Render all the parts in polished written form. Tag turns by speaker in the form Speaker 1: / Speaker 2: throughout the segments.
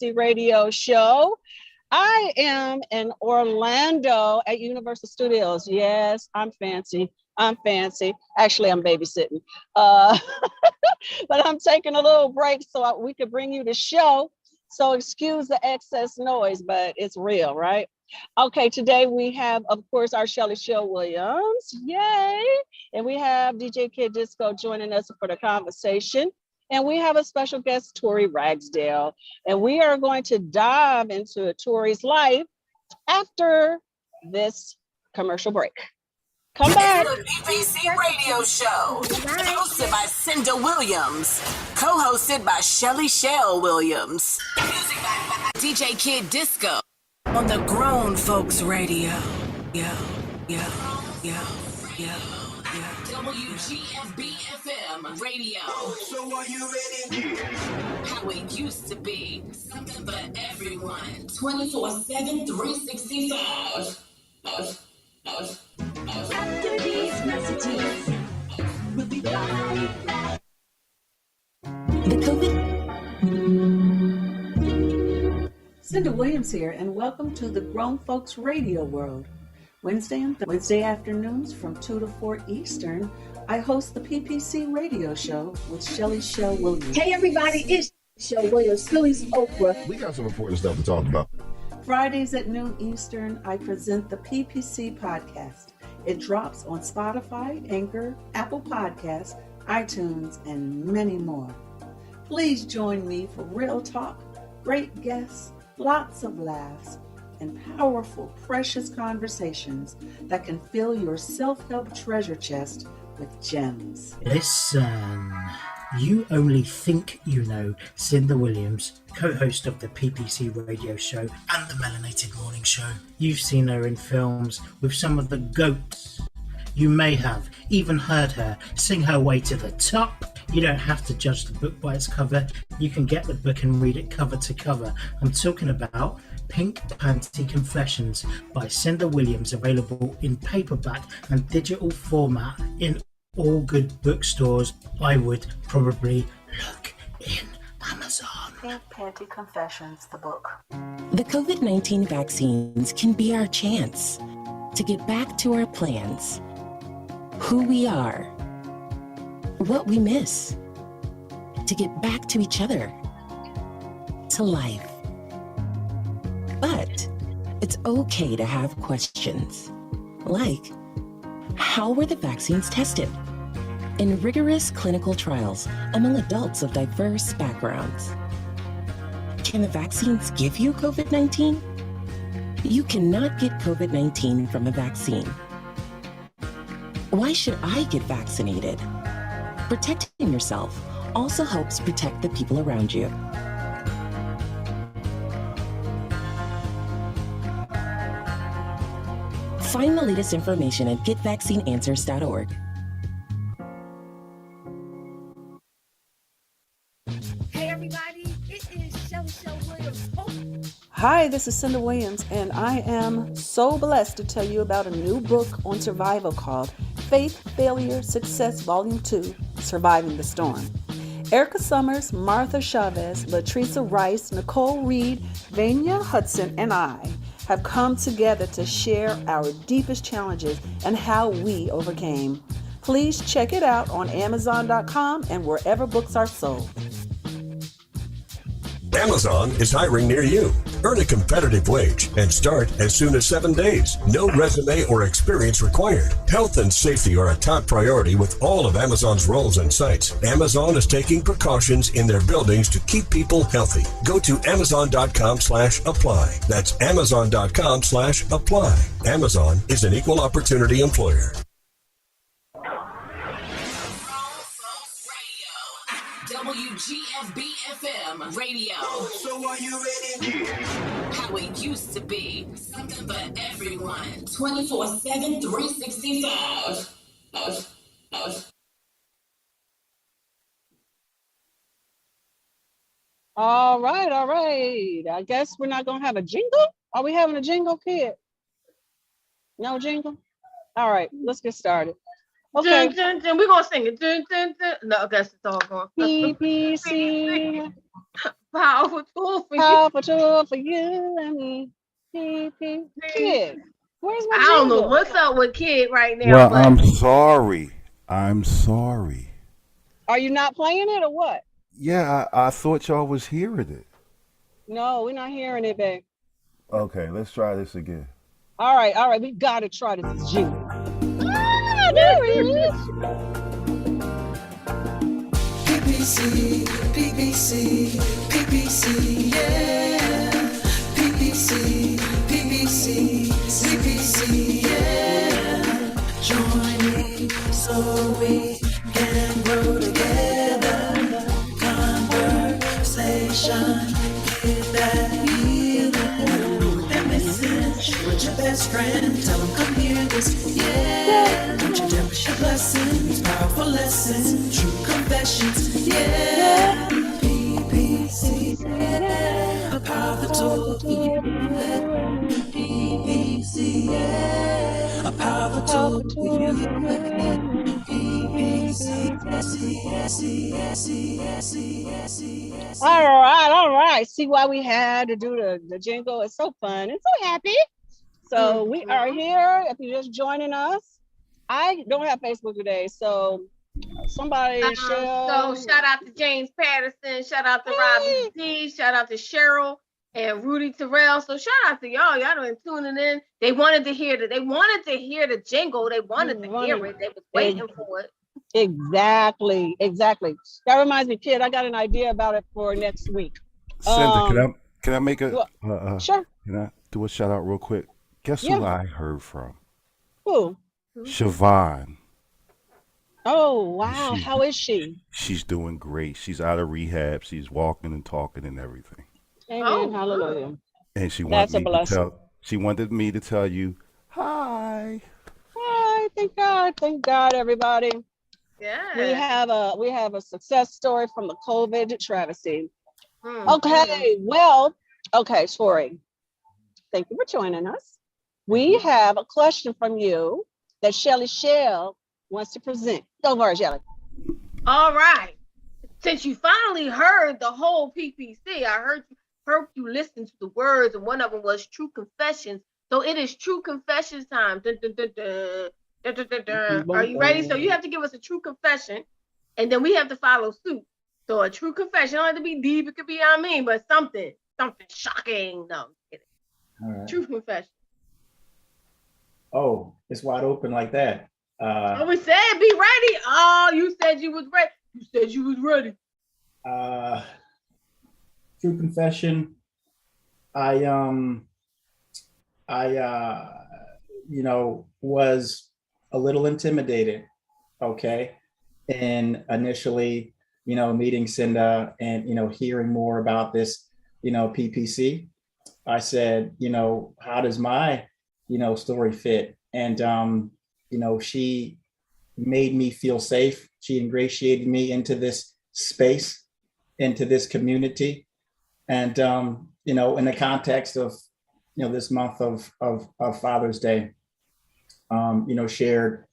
Speaker 1: Radio Show. I am in Orlando at Universal Studios. Yes, I'm fancy. I'm fancy. Actually, I'm babysitting. Uh, but I'm taking a little break so we could bring you the show. So excuse the excess noise, but it's real, right? Okay, today we have, of course, our Shelly Shell Williams. Yay! And we have DJ Kid Disco joining us for the conversation. And we have a special guest, Tori Ragsdale. And we are going to dive into Tori's life after this commercial break. Come back.
Speaker 2: The PPC Radio Show, hosted by Cinda Williams, co-hosted by Shelly Shell Williams. Music by DJ Kid Disco on the Grown Folks Radio. WGFB FM Radio. So are you ready? How it used to be. Something for everyone. 24/7, 365.
Speaker 3: After these messages, we'll be right back.
Speaker 4: The COVID.
Speaker 5: Cinda Williams here, and welcome to the Grown Folks Radio World. Wednesday afternoons from 2 to 4 Eastern, I host the PPC Radio Show with Shelly Shell Williams.
Speaker 3: Hey everybody, it's Shell Williams, Philly's Oprah.
Speaker 6: We got some important stuff to talk about.
Speaker 5: Fridays at noon Eastern, I present the PPC Podcast. It drops on Spotify, Anchor, Apple Podcasts, iTunes, and many more. Please join me for real talk, great guests, lots of laughs, and powerful, precious conversations that can fill your self-help treasure chest with gems.
Speaker 7: Listen, you only think you know Cinda Williams, co-host of the PPC Radio Show and the Melanated Morning Show. You've seen her in films with some of the GOATs. You may have even heard her sing her way to the top. You don't have to judge the book by its cover. You can get the book and read it cover to cover. I'm talking about Pink Panty Confessions by Cinda Williams, available in paperback and digital format in all good bookstores. I would probably look in Amazon.
Speaker 5: Pink Panty Confessions, the book.
Speaker 4: The COVID-19 vaccines can be our chance to get back to our plans, who we are, what we miss, to get back to each other, to life. But it's okay to have questions, like, how were the vaccines tested? In rigorous clinical trials among adults of diverse backgrounds. Can the vaccines give you COVID-19? You cannot get COVID-19 from a vaccine. Why should I get vaccinated? Protecting yourself also helps protect the people around you. Find the latest information at getvaccineanswers.org.
Speaker 3: Hey everybody, it is Shelly Shell Williams.
Speaker 5: Hi, this is Cinda Williams, and I am so blessed to tell you about a new book on survival called Faith, Failure, Success, Volume 2, Surviving the Storm. Erica Summers, Martha Chavez, Latricia Rice, Nicole Reed, Vanya Hudson, and I have come together to share our deepest challenges and how we overcame. Please check it out on Amazon.com and wherever books are sold.
Speaker 8: Amazon is hiring near you. Earn a competitive wage and start as soon as 7 days. No resume or experience required. Health and safety are a top priority with all of Amazon's roles and sites. Amazon is taking precautions in their buildings to keep people healthy. Go to Amazon.com/apply. That's Amazon.com/apply. Amazon is an equal opportunity employer.
Speaker 2: WGFB FM Radio. So are you ready? How it used to be. Something for everyone. 24/7, 365.
Speaker 1: All right. I guess we're not going to have a jingle. Are we having a jingle, Kid? No jingle? All right, let's get started. Okay.
Speaker 9: Dun, dun, dun. We're going to sing it. Dun, dun, dun. No, I guess it's all going.
Speaker 1: PPC.
Speaker 9: Powerful tool for you.
Speaker 1: Powerful tool for you and me. Kid, where's my
Speaker 9: I don't know
Speaker 1: jingle?
Speaker 9: what's up with Kid right now,
Speaker 10: Well,
Speaker 9: but
Speaker 10: I'm sorry. I'm sorry.
Speaker 1: Are you not playing it or what?
Speaker 10: Yeah, I thought y'all was hearing it.
Speaker 1: No, we're not hearing it, babe.
Speaker 10: Okay, let's try this again.
Speaker 1: All right. We gotta try this jingle. Ah, there it is.
Speaker 3: PPC, PPC, PPC, yeah. PPC, PPC, CPC, yeah. Joining so we can grow together. Conversation, get that healing. That message with your best friend. Tell them come hear this, yeah. Don't you dare miss your blessings. Powerful lessons, true confessions, yeah. PPC, yeah. A powerful tool for you. PPC, yeah. A powerful tool for you.
Speaker 1: All right. See why we had to do the jingle? It's so fun. It's so happy. So we are here. If you're just joining us, I don't have Facebook today, so somebody
Speaker 9: so shout out to James Patterson, shout out to Robbie D, shout out to Cheryl and Rudy Terrell. So shout out to y'all. Y'all been tuning in. They wanted to hear They wanted to hear the jingle. They wanted to hear it. They was waiting for it.
Speaker 1: Exactly. That reminds me, Kid, I got an idea about it for next week.
Speaker 10: Cinda, can I make a
Speaker 1: sure?
Speaker 10: Can I do a shout out real quick? Guess who I heard from?
Speaker 1: Who?
Speaker 10: Siobhan.
Speaker 1: Oh wow! How is she?
Speaker 10: She's doing great. She's out of rehab. She's walking and talking and everything.
Speaker 1: Amen. Hallelujah.
Speaker 10: And she
Speaker 1: That's a blessing.
Speaker 10: She wanted me to tell you hi.
Speaker 1: Hi. Thank God, everybody.
Speaker 9: Yeah.
Speaker 1: We have a success story from the COVID travesty. Okay. Well. Okay, Tori. Thank you for joining us. We have a question from you that Shelly Shell wants to present. Go for it, Shelly.
Speaker 9: All right. Since you finally heard the whole PPC, I heard you listen to the words, and one of them was True Confessions. So it is True Confessions time. Dun, dun, dun, dun. Dun, dun, dun, dun. Are you ready? So you have to give us a true confession, and then we have to follow suit. So a true confession, don't have to be deep, it could be but something shocking. No, I'm kidding.
Speaker 11: All right.
Speaker 9: True confession.
Speaker 11: Oh, it's wide open like that.
Speaker 9: We said be ready. Oh, you said you was ready.
Speaker 11: True confession. I was a little intimidated, okay, and initially, meeting Cinda and hearing more about this, PPC. I said, how does my, story fit? And she made me feel safe. She ingratiated me into this space, into this community, and in the context of this month of Father's Day, shared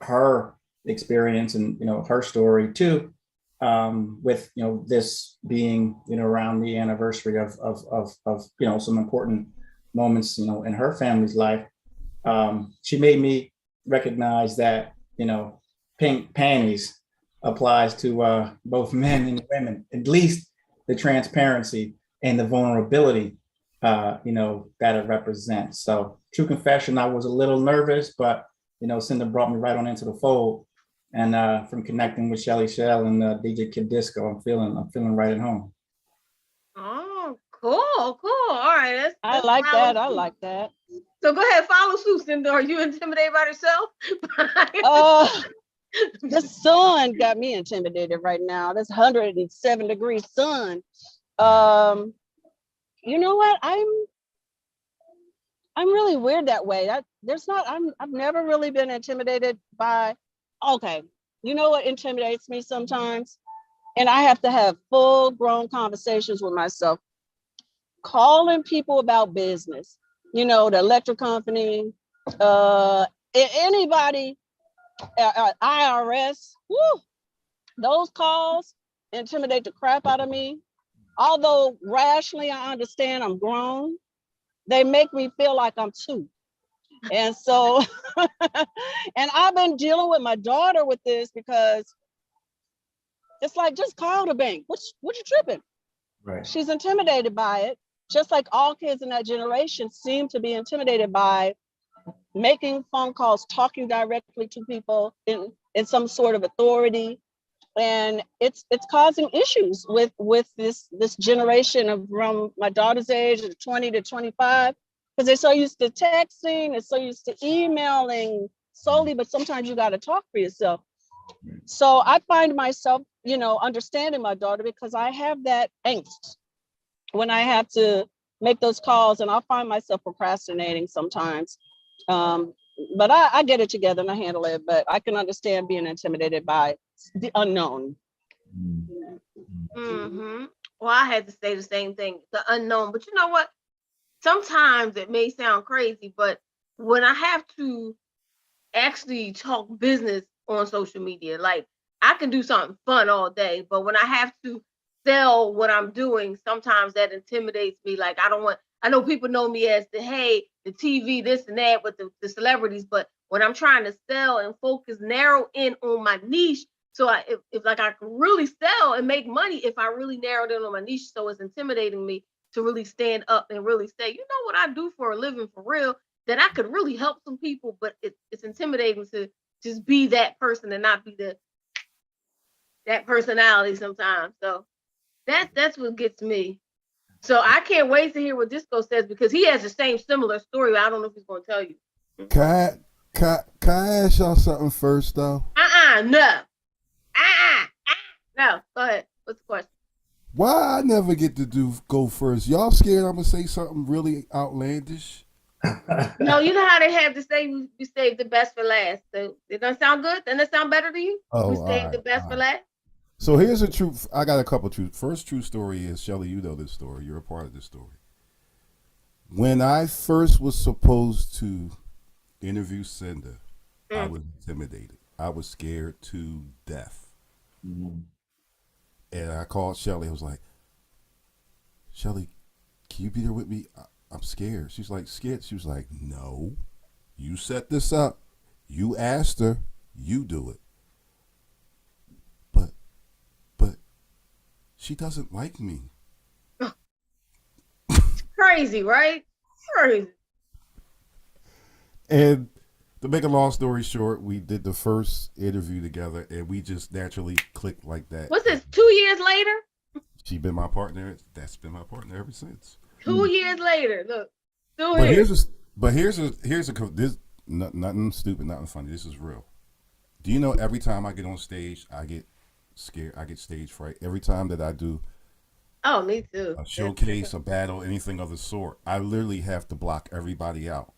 Speaker 11: her experience and her story too, with this being around the anniversary of some important moments in her family's life. She made me recognize that pink panties applies to both men and women, at least the transparency and the vulnerability that it represents. So true confession, I was a little nervous, but Cinda brought me right on into the fold. And from connecting with Shelly Shell and DJ Kid Disco, I'm feeling right at home.
Speaker 9: Oh, cool. All right.
Speaker 1: I like that.
Speaker 9: So go ahead, follow suit, Cinda. Are you intimidated by yourself?
Speaker 1: The sun got me intimidated right now. This 107-degree sun. You know what? I'm really weird that way. I've never really been intimidated by. Okay, you know what intimidates me sometimes? And I have to have full-grown conversations with myself. Calling people about business, the electric company, anybody, IRS, those calls intimidate the crap out of me. Although rationally I understand I'm grown, they make me feel like I'm two. And so, and I've been dealing with my daughter with this because it's like, just call the bank. What you tripping?
Speaker 11: Right.
Speaker 1: She's intimidated by it, just like all kids in that generation seem to be intimidated by making phone calls, talking directly to people in some sort of authority. And it's causing issues with this generation of around my daughter's age of 20 to 25, because they're so used to texting, they're so used to emailing solely, but sometimes you got to talk for yourself. So I find myself, understanding my daughter, because I have that angst when I have to make those calls, and I'll find myself procrastinating sometimes. But I get it together and I handle it, but I can understand being intimidated by the unknown.
Speaker 9: Mm-hmm. Well, I had to say the same thing, the unknown. But you know what? Sometimes it may sound crazy, but when I have to actually talk business on social media, like I can do something fun all day, but when I have to sell what I'm doing, sometimes that intimidates me. Like I know people know me as the TV, this and that with the celebrities, but when I'm trying to sell and focus, narrow in on my niche, so if I can really sell and make money if I really narrowed in on my niche, so it's intimidating me to really stand up and really say, you know what I do for a living for real, that I could really help some people, but it's intimidating to just be that person and not be that personality sometimes. So that's what gets me. So I can't wait to hear what Disco says, because he has the same similar story. I don't know if he's going to tell you.
Speaker 12: Can I ask y'all something first, though?
Speaker 9: No. No. Go ahead. What's the question?
Speaker 12: Why I never get to go first? Y'all scared I'm gonna say something really outlandish?
Speaker 9: No, you know how they have to say we saved the best for last. So it doesn't sound good? Doesn't it sound better to you?
Speaker 12: Oh,
Speaker 9: we saved the best for last.
Speaker 12: So here's a truth. I got a couple truths. First true story is, Shelly, you know this story. You're a part of this story. When I first was supposed to interview Cinda, I was intimidated. I was scared to death. Mm-hmm. And I called Shelly. I was like, Shelly, can you be there with me? I'm scared. She's like, scared? She was like, no, you set this up. You asked her. You do it. But she doesn't like me.
Speaker 9: Crazy, right? Crazy.
Speaker 12: And to make a long story short, we did the first interview together, and we just naturally clicked like that.
Speaker 9: What's this, 2 years later?
Speaker 12: She been my partner. That's been my partner ever since.
Speaker 9: 2 years later, look.
Speaker 12: Here's nothing stupid, nothing funny. This is real. Do you know every time I get on stage, I get scared. I get stage fright. Every time that I do
Speaker 9: me too.
Speaker 12: A showcase, a battle, anything of the sort, I literally have to block everybody out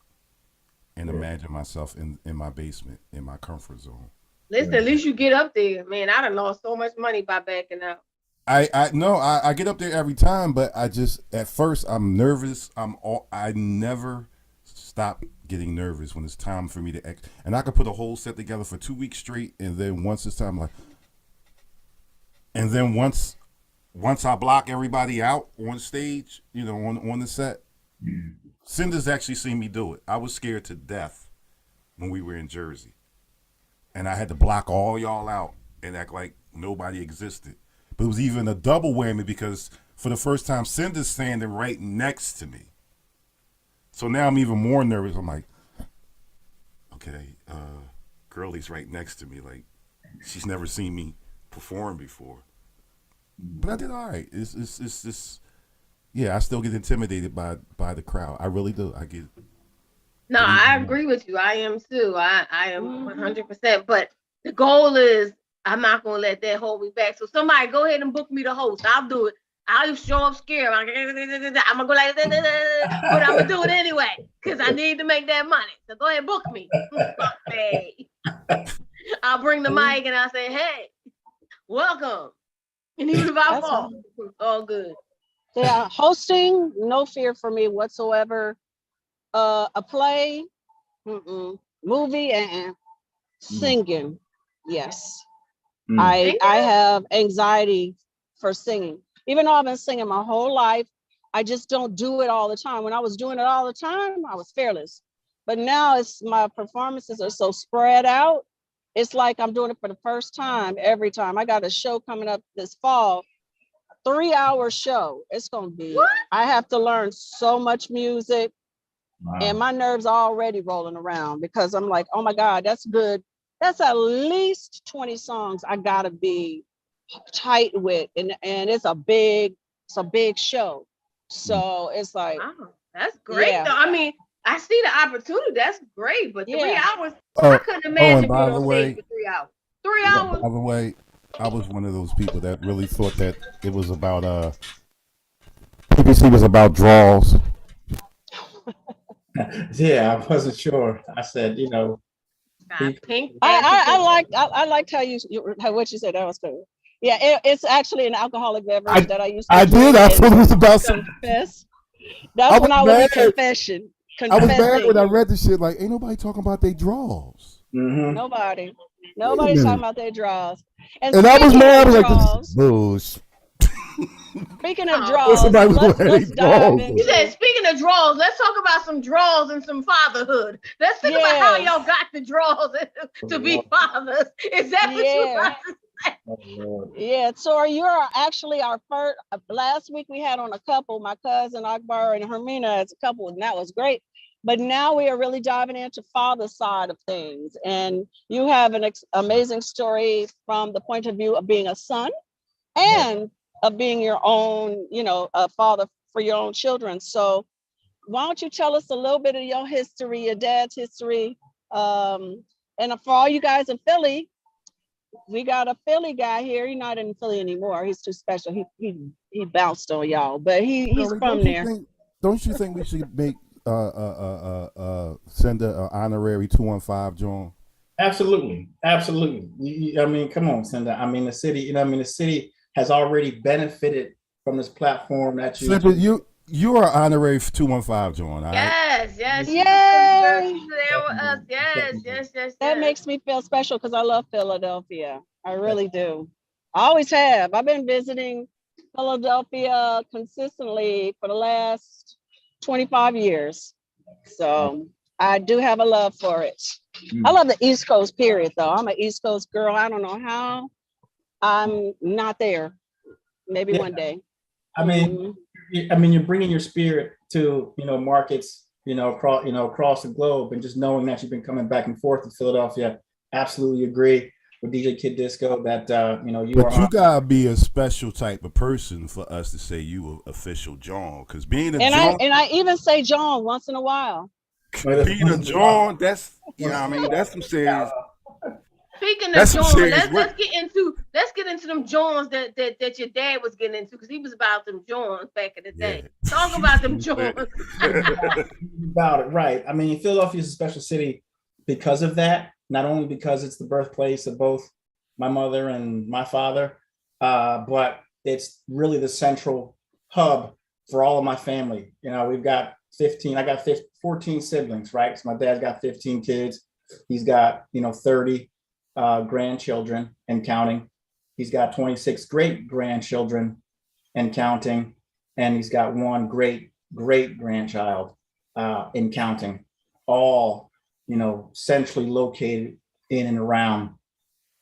Speaker 12: and imagine myself in my basement, in my comfort zone.
Speaker 9: Listen, at least you get up there, man. I done lost so much money by backing out.
Speaker 12: I get up there every time, but I just, at first I'm nervous. I never stop getting nervous when it's time for me to act. And I could put a whole set together for 2 weeks straight, and then once it's time, and then once I block everybody out on stage, on the set, Cinda's actually seen me do it. I was scared to death when we were in Jersey, and I had to block all y'all out and act like nobody existed. But it was even a double whammy, because for the first time, Cinda's standing right next to me. So now I'm even more nervous. I'm like, okay, Girlie's right next to me. Like, she's never seen me perform before. But I did all right. It's I still get intimidated by the crowd. I really do. I get.
Speaker 9: No, I agree with you. I am too. I am 100%. But the goal is, I'm not gonna let that hold me back. So somebody go ahead and book me the host. I'll do it. I'll show up scared. I'm gonna go like, but I'm gonna do it anyway because I need to make that money. So go ahead and book me. Hey. I'll bring the mic and I'll say, hey, welcome. And even if I fall, it's all good.
Speaker 1: Yeah, hosting, no fear for me whatsoever. A play, movie, and singing, yes. I have anxiety for singing. Even though I've been singing my whole life, I just don't do it all the time. When I was doing it all the time, I was fearless. But now it's my performances are so spread out. It's like I'm doing it for the first time every time. I got a show coming up this fall, 3-hour show. It's gonna be, I have to learn so much music.
Speaker 11: Wow.
Speaker 1: And my nerves are already rolling around because I'm like, oh my God, that's good. That's at least 20 songs I gotta be tight with. And it's a big show. So it's like,
Speaker 9: wow, that's great
Speaker 1: yeah.
Speaker 9: though. I mean, I see the opportunity. That's great, but 3
Speaker 1: Yeah.
Speaker 9: hours, I couldn't imagine
Speaker 12: and by
Speaker 9: being
Speaker 12: the
Speaker 9: on
Speaker 12: way-
Speaker 9: stage for 3 hours. 3 hours.
Speaker 12: By the way, I was one of those people that really thought that it was about PPC was about draws.
Speaker 11: Yeah, I wasn't sure. I said, you know,
Speaker 9: Pink.
Speaker 1: I liked how what you said. That was cool. Yeah, it's actually an alcoholic beverage that I used to
Speaker 12: I
Speaker 1: drink
Speaker 12: did. I
Speaker 1: and
Speaker 12: thought it was about
Speaker 1: confess. That's when I was in confession.
Speaker 12: I was mad
Speaker 1: confessing.
Speaker 12: when I read the shit. Like, ain't nobody talking about they draws.
Speaker 1: Nobody's
Speaker 12: minute.
Speaker 1: talking about their draws.
Speaker 12: And I was
Speaker 1: speaking
Speaker 12: mad. I
Speaker 1: of
Speaker 12: was like,
Speaker 1: draws,
Speaker 12: this is bullshit.
Speaker 1: speaking of
Speaker 12: What's
Speaker 1: draws,
Speaker 12: somebody
Speaker 1: let's
Speaker 12: wearing
Speaker 1: dive
Speaker 12: draws?
Speaker 9: You
Speaker 1: into
Speaker 9: said, speaking of draws, let's talk about some draws and some fatherhood. Let's think about how
Speaker 1: Yes.
Speaker 9: y'all got the draws to be fathers. Is that what you
Speaker 1: Yeah.
Speaker 9: got to say?
Speaker 1: Yeah, Tori, you're actually our first. Last week we had on a couple, my cousin Akbar and Hermina as a couple, and that was great. But now we are really diving into father side of things, and you have an amazing story from the point of view of being a son and of being your own, a father for your own children. So, why don't you tell us a little bit of your history, your dad's history, and for all you guys in Philly. We got a Philly guy here. He's not in Philly anymore. He's too special. He bounced on y'all, but he's
Speaker 12: Shirley,
Speaker 1: from there.
Speaker 12: Don't you think we should make send a honorary 215 John?
Speaker 11: Absolutely. I mean, come on, Cinda. I mean, the city. The city has already benefited from this platform that you.
Speaker 12: Cinda, you are honorary 215 John. All right?
Speaker 9: Yes.
Speaker 1: Yay!
Speaker 9: She's there with us. Yes.
Speaker 1: That makes me feel special because I love Philadelphia. I really do. I always have. I've been visiting Philadelphia consistently for the last 25 years. So I do have a love for it. I love the East Coast, period, though. I'm an East Coast girl. I don't know how I'm not there. Maybe one day.
Speaker 11: I mean, you're bringing your spirit to markets across the globe, and just knowing that you've been coming back and forth to Philadelphia. Absolutely agree with DJ Kid Disco that you
Speaker 12: But
Speaker 11: are.
Speaker 12: you gotta be a special type of person for us to say you were official John, because being a John,
Speaker 1: I even say John once in a while.
Speaker 12: being a John, that's that's some serious.
Speaker 9: Speaking of
Speaker 12: That's some
Speaker 9: John,
Speaker 12: serious
Speaker 9: let's get into them Johns that your dad was getting into, because he was about them Johns back in the day. Talk about them Johns.
Speaker 11: About it, right? I mean, Philadelphia is a special city because of that. Not only because it's the birthplace of both my mother and my father, but it's really the central hub for all of my family. We've got 15. I got 14 siblings, right? So my dad's got 15 kids. He's got 30 grandchildren and counting. He's got 26 great grandchildren and counting, and he's got one great grandchild in counting. All centrally located in and around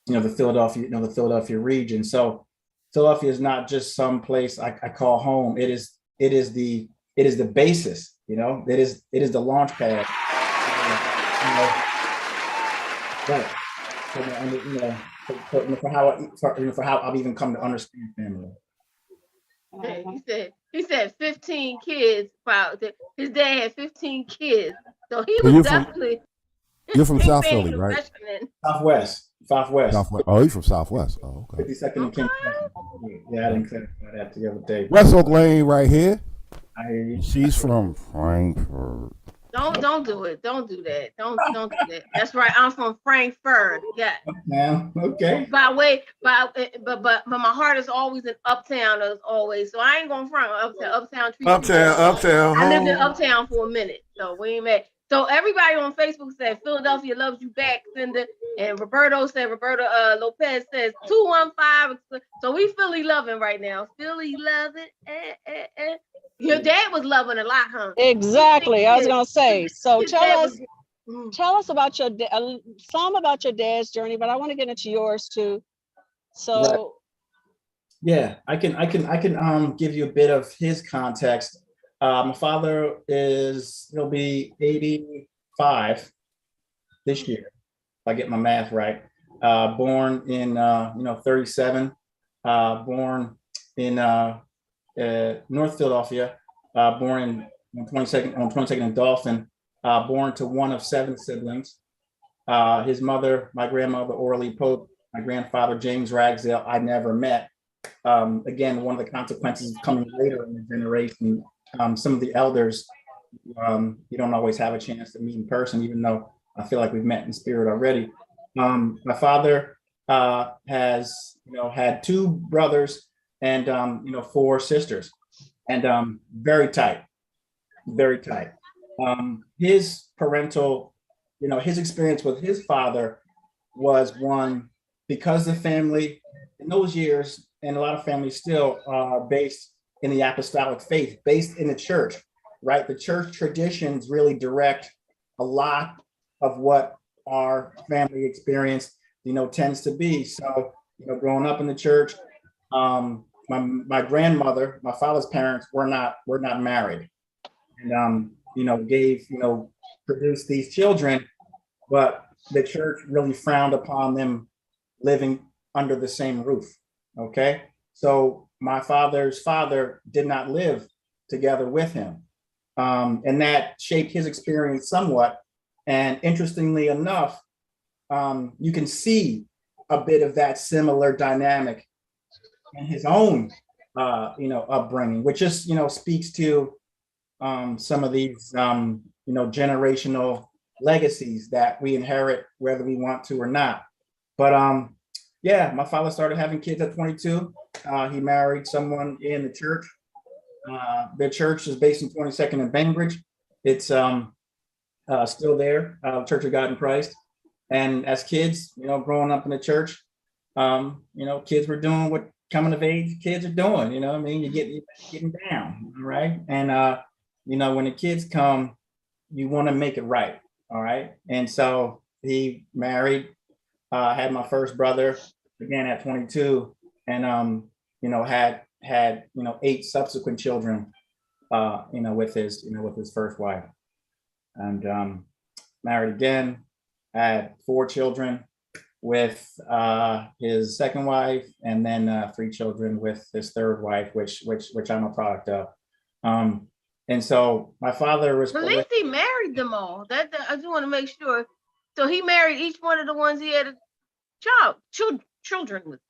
Speaker 11: the Philadelphia region. So Philadelphia is not just some place I call home. It is the basis. It is the launch pad. Right. For how I've even come to understand family.
Speaker 9: He said 15 kids. His dad had 15 kids, so he
Speaker 12: So
Speaker 9: was definitely.
Speaker 12: You're from South Philly, right?
Speaker 11: Southwest.
Speaker 12: Oh, you're from Southwest. Oh, okay.
Speaker 11: 52nd and King. Yeah, I didn't clarify that the other day.
Speaker 12: West Oak Lane, right here.
Speaker 11: I hear you.
Speaker 12: She's from Frankfurt.
Speaker 9: Don't do it. Don't do that. Don't do that. That's right. I'm from Frankfurt. Yeah.
Speaker 11: Yeah. Okay.
Speaker 9: But my heart is always in Uptown as always. So I ain't going front Uptown.
Speaker 12: Uptown.
Speaker 9: I lived in Uptown for a minute, so we ain't mad. So everybody on Facebook said Philadelphia loves you back, Cinda. And Roberto Lopez says 215. So we Philly loving right now. Philly loving. Your dad was loving a lot, huh?
Speaker 1: Exactly. I was gonna say. So
Speaker 9: His
Speaker 1: tell
Speaker 9: dad
Speaker 1: us about your some about your dad's journey, but I want to get into yours too. So
Speaker 11: Right. Yeah, I can give you a bit of his context. My father he'll be 85 this year, if I get my math right. Born in 37, born in North Philadelphia, born on 22nd and Dolphin, born to one of 7 siblings. His mother, my grandmother, Orly Pope, my grandfather, James Ragsdale, I never met. Again, one of the consequences of coming later in the generation, some of the elders, you don't always have a chance to meet in person, even though I feel like we've met in spirit already. My father has, had 2 brothers and, 4 sisters, and very tight, very tight. His parental, his experience with his father was one, because the family in those years, and a lot of families still are based in the apostolic faith, based in the church, right? The church traditions really direct a lot of what our family experience, tends to be. So, growing up in the church, my grandmother, my father's parents were not married, and produced these children, but the church really frowned upon them living under the same roof. Okay, so my father's father did not live together with him, and that shaped his experience somewhat. And interestingly enough, you can see a bit of that similar dynamic in his own, upbringing, which just, speaks to some of these, generational legacies that we inherit, whether we want to or not. But yeah, my father started having kids at 22. He married someone in the church. Their church is based in 22nd and Bainbridge. It's still there, Church of God in Christ. And as kids, growing up in the church, kids were doing what coming of age kids are doing. You're getting down, right? And when the kids come, you want to make it right, all right? And so he married, had my first brother again at 22, and had 8 subsequent children, with his first wife, and married again, had 4 children with his second wife, and then 3 children with his third wife, which I'm a product of. And so my father was.
Speaker 9: At least he married them all. That I just want to make sure. So he married each one of the ones he had children with.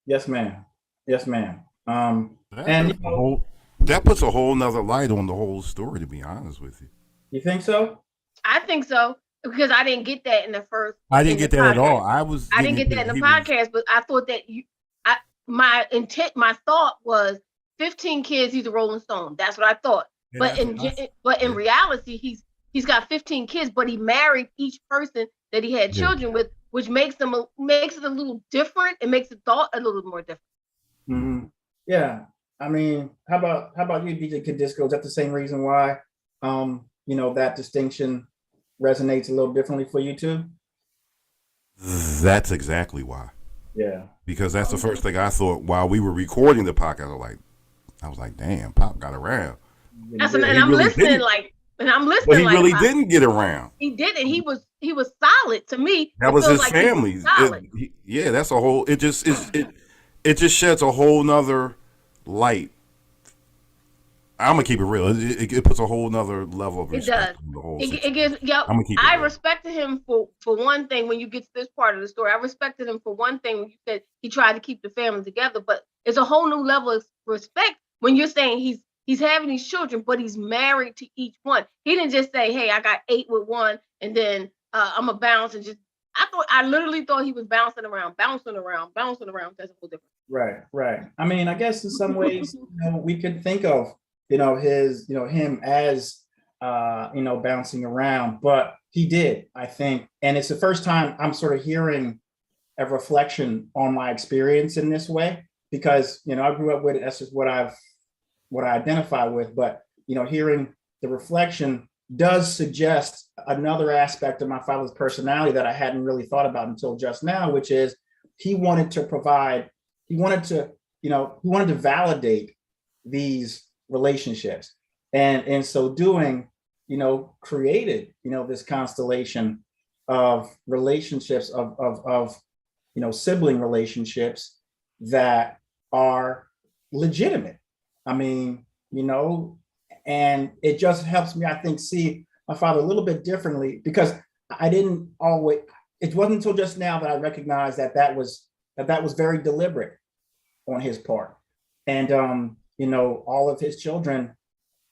Speaker 11: Yes, ma'am. Yes, ma'am.
Speaker 12: That puts a whole nother light on the whole story, to be honest with you.
Speaker 11: You think so?
Speaker 9: I think so, because I didn't get that in the first.
Speaker 12: I didn't get that at all. I
Speaker 9: didn't get that in the podcast, but I thought that my thought was 15 kids. He's a Rolling Stone. That's what I thought. Yeah, but in reality, he's got 15 kids, but he married each person that he had children with, which makes it a little different. It makes the thought a little more different.
Speaker 11: Mm-hmm. Yeah. I mean, how about you, DJ Kid Disco? Is that the same reason why, that distinction resonates a little differently for you too?
Speaker 12: That's exactly why.
Speaker 11: Yeah.
Speaker 12: Because that's the first thing I thought while we were recording the podcast. I was like, damn, Pop got around.
Speaker 9: I'm listening.
Speaker 12: But he really didn't get around.
Speaker 9: He didn't. He was solid to me.
Speaker 12: That was his family. That's a whole. It just sheds a whole nother light. I'm gonna keep it real. It puts a whole nother level of respect.
Speaker 9: It gives. Yep. I respected him for one thing. When you get to this part of the story, I respected him for one thing. When you said he tried to keep the family together, but it's a whole new level of respect when you're saying he's having these children, but he's married to each one. He didn't just say, "Hey, I got 8 with one, and then I'm a bounce and just." I literally thought he was bouncing around. That's a whole different.
Speaker 11: Right. I mean, I guess in some ways, we could think of, him as bouncing around, but he did, I think. And it's the first time I'm sort of hearing a reflection on my experience in this way, because, I grew up with it. That's just what I identify with. But, hearing the reflection does suggest another aspect of my father's personality that I hadn't really thought about until just now, which is he wanted to validate these relationships. And in so doing, created, this constellation of relationships of sibling relationships that are legitimate. I mean, and it just helps me, I think, see my father a little bit differently, because it wasn't until just now that I recognized that was very deliberate on his part. And, all of his children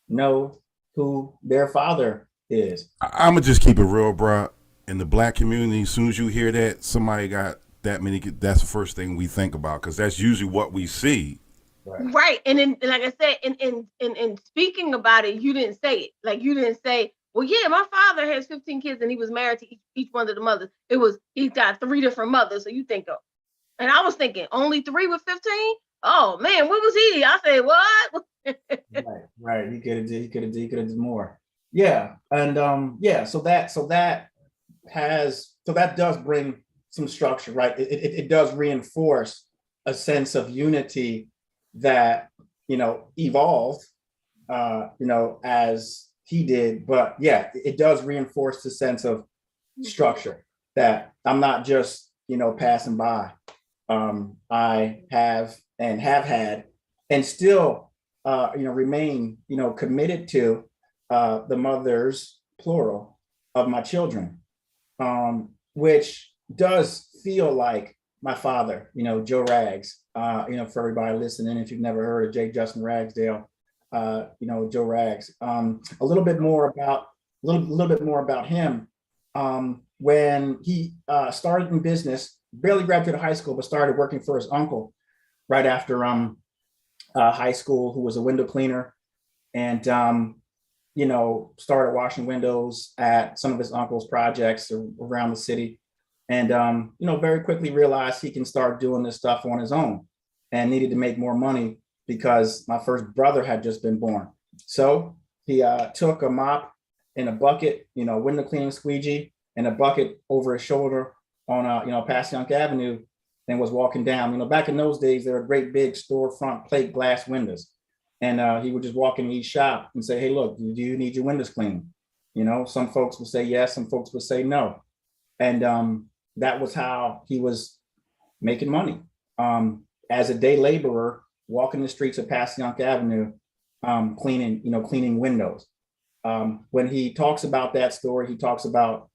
Speaker 11: know who their father is.
Speaker 12: I'm going to just keep it real, bro. In the Black community, as soon as you hear that somebody got that many, that's the first thing we think about, because that's usually what we see.
Speaker 9: Right. And then, like I said, in speaking about it, you didn't say it. Like, you didn't say, well, yeah, my father has 15 kids and he was married to each one of the mothers. It was, he's got 3 different mothers. So you think of, and I was thinking, only 3 with 15? Oh man, what was he? I said, what?
Speaker 11: Right. He could have did more. Yeah. And so that does bring some structure, right? It does reinforce a sense of unity that, evolved, as he did. But yeah, it does reinforce the sense of structure that I'm not just, passing by. I have had and still, remain, committed to the mothers, plural, of my children, which does feel like my father, Joe Rags, for everybody listening, if you've never heard of J. Justin Ragsdale, Joe Rags, a little bit more about him. When he started in business, barely graduated high school, but started working for his uncle right after high school, who was a window cleaner, and started washing windows at some of his uncle's projects around the city. And, very quickly realized he can start doing this stuff on his own, and needed to make more money because my first brother had just been born. So he took a mop and a bucket, window cleaning squeegee, and a bucket over his shoulder on, Passyunk Avenue, and was walking down. Back in those days, there were great big storefront plate glass windows. And he would just walk in each shop and say, hey, look, do you need your windows cleaned? Some folks would say yes, some folks would say no. And that was how he was making money. As a day laborer, walking the streets of Passyunk Avenue, cleaning windows. When he talks about that story, he talks about,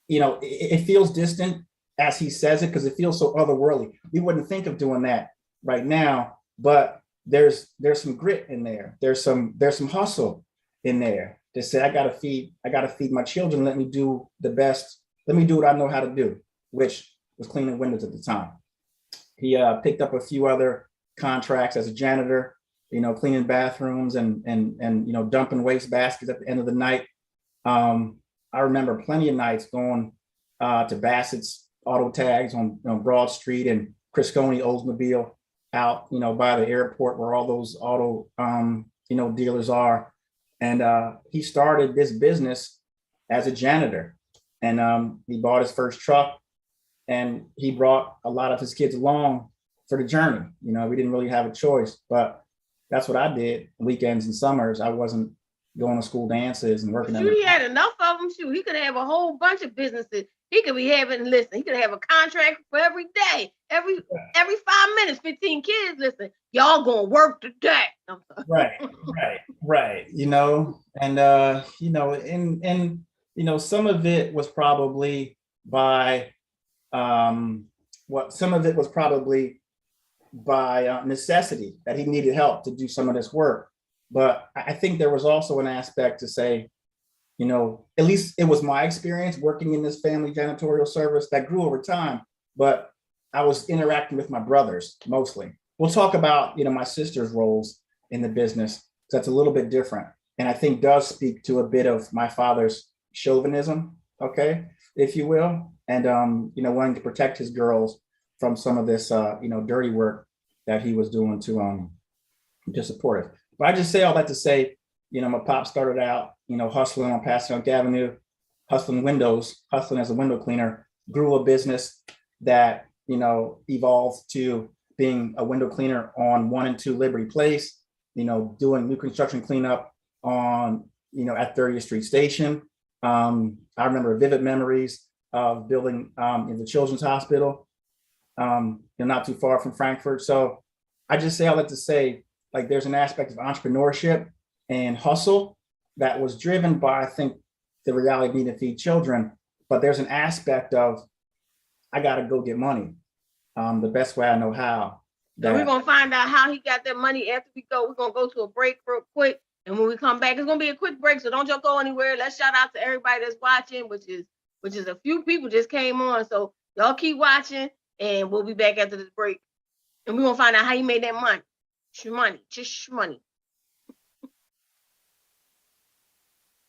Speaker 11: it feels distant as he says it, because it feels so otherworldly. We wouldn't think of doing that right now, but there's some grit in there. There's some hustle in there to say, I gotta feed my children. Let me do what I know how to do, which was cleaning windows at the time. He picked up a few other contracts as a janitor, cleaning bathrooms and dumping waste baskets at the end of the night. I remember plenty of nights going to Bassett's Auto Tags on Broad Street and Criscone Oldsmobile out, by the airport where all those auto, dealers are. And he started this business as a janitor, and he bought his first truck, and he brought a lot of his kids along for the journey. We didn't really have a choice, but that's what I did. Weekends and summers, I wasn't going to school dances and working.
Speaker 9: He had enough of them. Shoot, he could have a whole bunch of businesses. He could be having, he could have a contract for every day, every 5 minutes, 15 kids. Listen, y'all gonna work today.
Speaker 11: Right. And some of it was probably by necessity, that he needed help to do some of this work. But I think there was also an aspect to say, at least it was my experience working in this family janitorial service that grew over time, but I was interacting with my brothers mostly. We'll talk about, my sister's roles in the business. That's a little bit different. and I think does speak to a bit of my father's chauvinism, okay, if you will, and wanting to protect his girls from some of this dirty work that he was doing to support it. But I just say all that to say, my pop started out, hustling on Passyunk Avenue, hustling as a window cleaner, grew a business that, evolved to being a window cleaner on 1 and 2 Liberty Place, doing new construction cleanup on, at 30th Street Station. I remember vivid memories of building in the Children's Hospital, not too far from Frankfurt. So I just say all that to say, like, there's an aspect of entrepreneurship and hustle that was driven by, I think, the reality of needing to feed children. But there's an aspect of, I got to go get money the best way I know how.
Speaker 9: We're going to find out how he got that money after we go. We're going to go to a break real quick. And when we come back, it's going to be a quick break. So don't y'all go anywhere. Let's shout out to everybody that's watching, which is a few people just came on. So y'all keep watching, and we'll be back after this break. And we're going to find out how he made that money. Just money.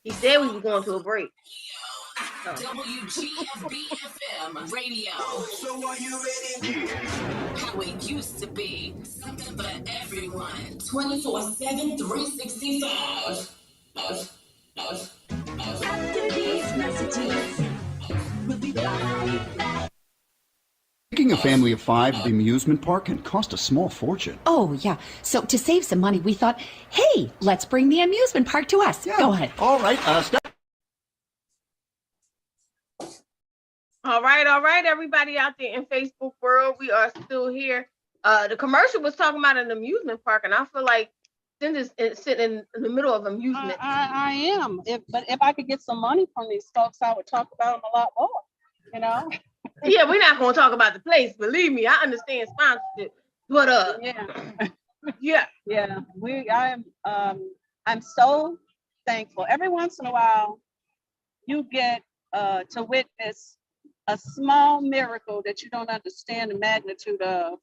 Speaker 9: He said we were going to a break.
Speaker 2: WGFB-FM radio. So are you ready? How it used to be. Something for everyone. 24/7, 365.
Speaker 3: After these messages, we'll be right back.
Speaker 13: Taking a family of 5 to the amusement park can cost a small fortune.
Speaker 14: Oh, yeah. So to save some money, we thought, hey, let's bring the amusement park to us.
Speaker 13: Yeah.
Speaker 14: Go ahead.
Speaker 13: All right.
Speaker 9: All right, everybody out there in Facebook world, we are still here. The commercial was talking about an amusement park, and I feel like Cinda's sitting in the middle of amusement.
Speaker 1: I am. If I could get some money from these folks, I would talk about them a lot more,
Speaker 9: Yeah, we're not going to talk about the place. Believe me, I understand sponsorship. But I'm so thankful. Every once in a while, you get to witness a small miracle that you don't understand the magnitude of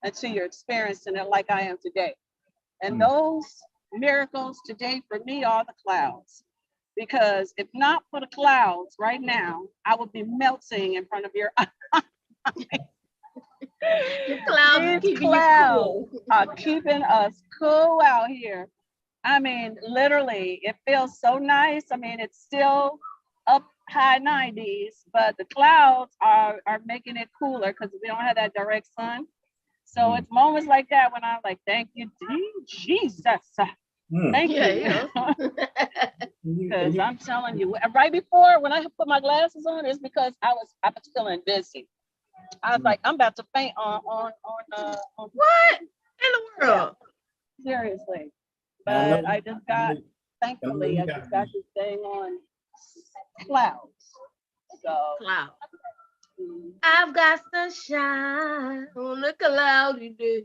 Speaker 9: until you're experiencing it like I am today. And those miracles today for me are the clouds. Because if not for the clouds right now, I would be melting in front of your eyes. The clouds
Speaker 1: are keeping us cool out here. I mean, literally, it feels so nice. I mean, it's still up high 90s, but the clouds are making it cooler because we don't have that direct sun. So it's moments like that when I'm like, thank you, Jesus. Thank you. Because I'm telling you, right before when I put my glasses on, it's because I was feeling dizzy. I was like, I'm about to faint on
Speaker 9: what in the world?
Speaker 1: Yeah, seriously. But I just got, thankfully, I just got this thing on clouds. So
Speaker 9: clouds. I've got sunshine on the cloudy day.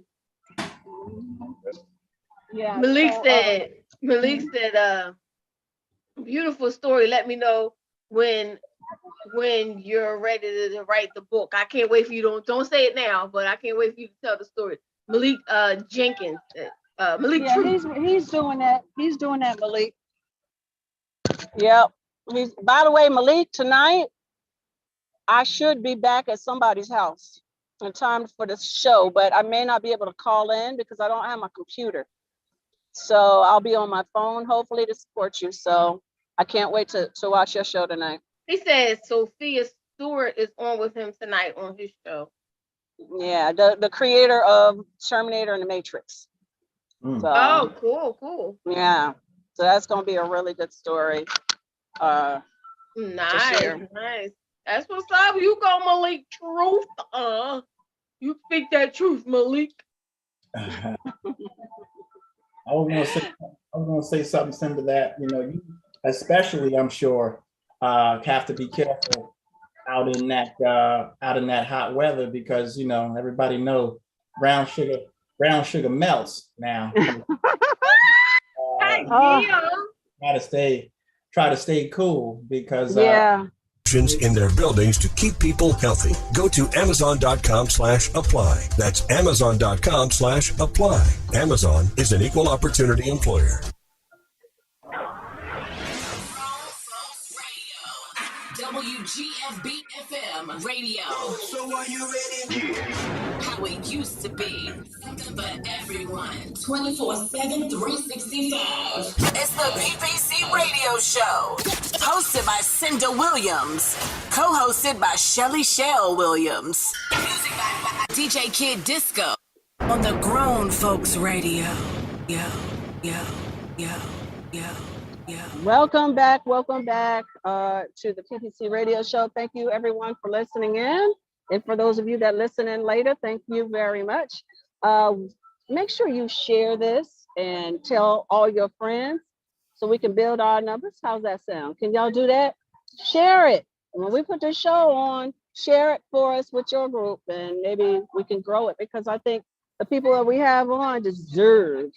Speaker 1: Yeah.
Speaker 9: Malik said, beautiful story. Let me know when you're ready to write the book. I can't wait for you. Don't say it now, but I can't wait for you to tell the story. Malik Jenkins. Malik.
Speaker 1: Yeah, he's doing that. He's doing that, Malik. Yep. By the way, Malik, tonight I should be back at somebody's house in time for the show, but I may not be able to call in because I don't have my computer. So I'll be on my phone, hopefully, to support you. So I can't wait to watch your show tonight.
Speaker 9: He says Sophia Stewart is on with him tonight on his show.
Speaker 1: Yeah, the creator of Terminator and the Matrix. So,
Speaker 9: cool.
Speaker 1: Yeah, so that's going to be a really good story.
Speaker 9: Nice. That's what's up. You go, Malik. Truth. You speak that truth, Malik.
Speaker 11: I was gonna say something similar to that. You especially, I'm sure, have to be careful out in that hot weather because everybody knows brown sugar melts now. Try to stay cool because
Speaker 8: in their buildings to keep people healthy. Go to Amazon.com/apply. That's Amazon.com/apply. Amazon is an equal opportunity employer.
Speaker 2: WGFB FM radio.
Speaker 3: So are you ready?
Speaker 2: How it used to be. For everyone. 24/7, 365. It's the PPC Radio Show. Hosted by Cinda Williams. Co-hosted by Shelly Shell Williams. Music by DJ Kid Disco. On the Grown Folks Radio. Yo.
Speaker 1: Welcome back to the PPC Radio Show. Thank you everyone for listening in. And for those of you that listen in later, thank you very much. Make sure you share this and tell all your friends so we can build our numbers. How's that sound? Can y'all do that? Share it. When we put the show on, share it for us with your group and maybe we can grow it, because I think the people that we have on deserve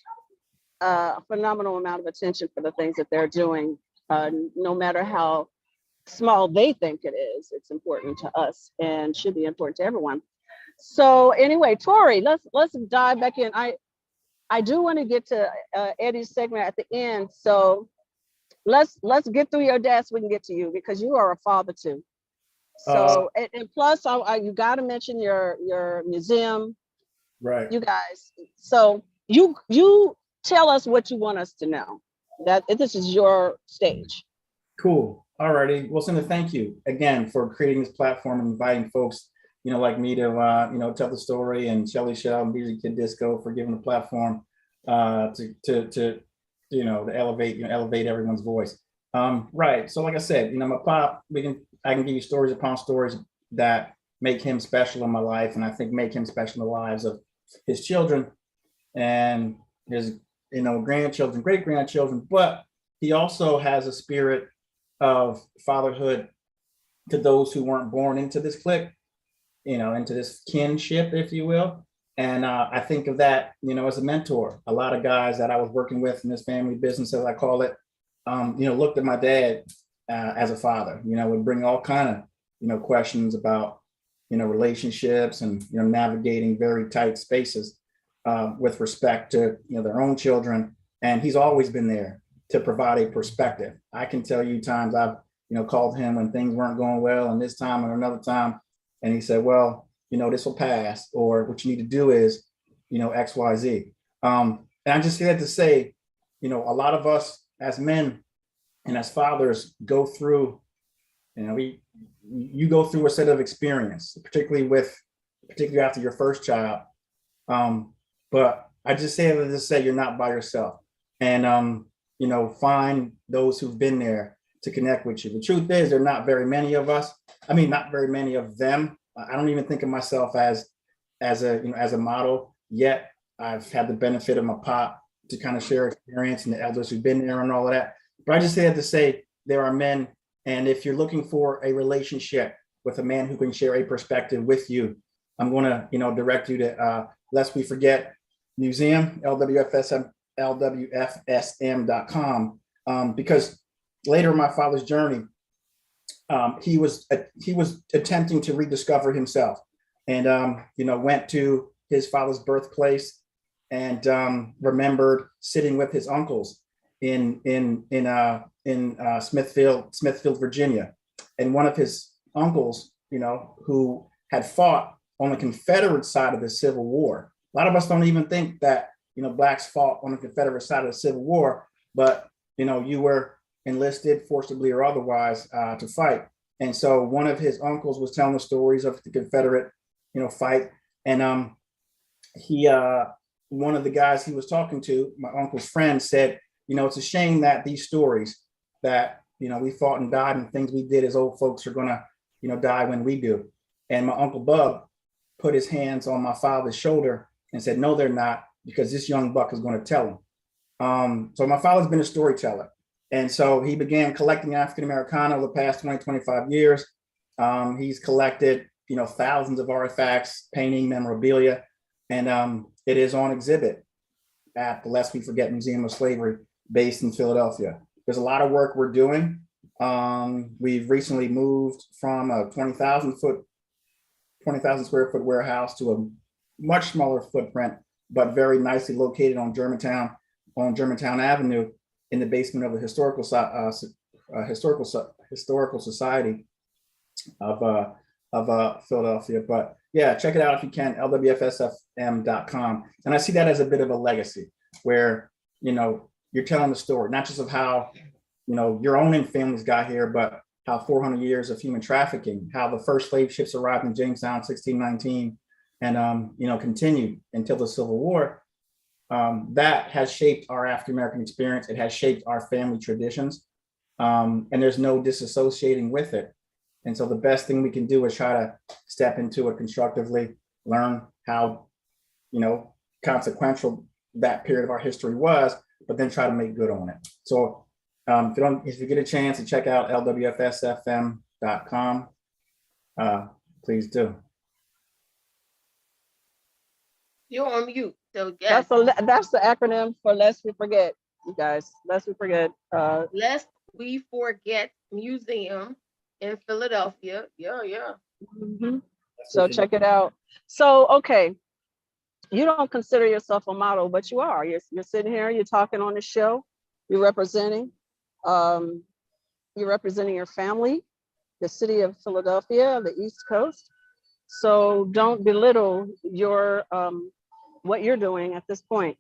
Speaker 1: a phenomenal amount of attention for the things that they're doing, no matter how small they think it is. It's important to us and should be important to everyone. So anyway, Tori, let's dive back in. I do want to get to Eddie's segment at the end, so let's get through your dad so we can get to you, because you are a father too. So and plus, you got to mention your museum,
Speaker 11: right?
Speaker 1: You guys. So you tell us what you want us to know. That this is your stage.
Speaker 11: Cool. Alrighty. Well, Cinda, thank you again for creating this platform and inviting folks, like me to, tell the story, and Shelly Shell and DJ Kid Disco for giving the platform to elevate everyone's voice. Right. So like I said, my pop, I can give you stories upon stories that make him special in my life, and I think make him special in the lives of his children and his grandchildren, great grandchildren. But he also has a spirit of fatherhood to those who weren't born into this clique, into this kinship, if you will. And I think of that, as a mentor. A lot of guys that I was working with in this family business, as I call it, looked at my dad as a father. Would bring all kind of, questions about, relationships and, navigating very tight spaces with respect to, their own children. And he's always been there to provide a perspective. I can tell you times I've, called him when things weren't going well, and this time or another time, and he said, well, this will pass, or what you need to do is, X, Y, Z. And I just had to say, a lot of us as men and as fathers go through, you go through a set of experience, particularly after your first child. But I just say to say you're not by yourself, and find those who've been there to connect with you. The truth is, there are not very many of us. I mean, not very many of them. I don't even think of myself as a model yet. I've had the benefit of my pop to kind of share experience and the elders who've been there and all of that. But I just had to say there are men, and if you're looking for a relationship with a man who can share a perspective with you, I'm going to direct you to Lest We Forget Museum, LWFSM.com, because later in my father's journey, he was attempting to rediscover himself, and went to his father's birthplace and remembered sitting with his uncles in Smithfield, Virginia, and one of his uncles, who had fought on the Confederate side of the Civil War. A lot of us don't even think that blacks fought on the Confederate side of the Civil War, but you were enlisted forcibly or otherwise to fight. And so one of his uncles was telling the stories of the Confederate, fight. And one of the guys he was talking to, my uncle's friend, said, it's a shame that these stories that, we fought and died and things we did as old folks are gonna, die when we do. And my Uncle Bub put his hands on my father's shoulder and said, no, they're not, because this young buck is going to tell him. So my father's been a storyteller. And so he began collecting African Americana over the past 20, 25 years. He's collected, thousands of artifacts, painting, memorabilia, and it is on exhibit at the Lest We Forget Museum of Slavery, based in Philadelphia. There's a lot of work we're doing. We've recently moved from a 20,000 square foot warehouse to a much smaller footprint, but very nicely located on Germantown Avenue, in the basement of the Historical Society. Philadelphia. But yeah, check it out if you can, lwfsfm.com. And I see that as a bit of a legacy where, you're telling the story, not just of how, your own families got here, but how 400 years of human trafficking, how the first slave ships arrived in Jamestown, 1619, and, continued until the Civil War. That has shaped our African-American experience. It has shaped our family traditions. And there's no disassociating with it. And so the best thing we can do is try to step into it constructively, learn how, consequential that period of our history was, but then try to make good on it. So if you get a chance to check out lwfsfm.com, please do.
Speaker 9: You're on mute. So yes.
Speaker 1: That's the acronym for Lest We Forget, you guys. Lest We Forget.
Speaker 9: Lest We Forget Museum in Philadelphia. Yeah.
Speaker 1: Mm-hmm. So check it out. So, okay. You don't consider yourself a model, but you are. You're sitting here, you're talking on the show, you're representing your family, the city of Philadelphia, the East Coast. So don't belittle your what you're doing at this point.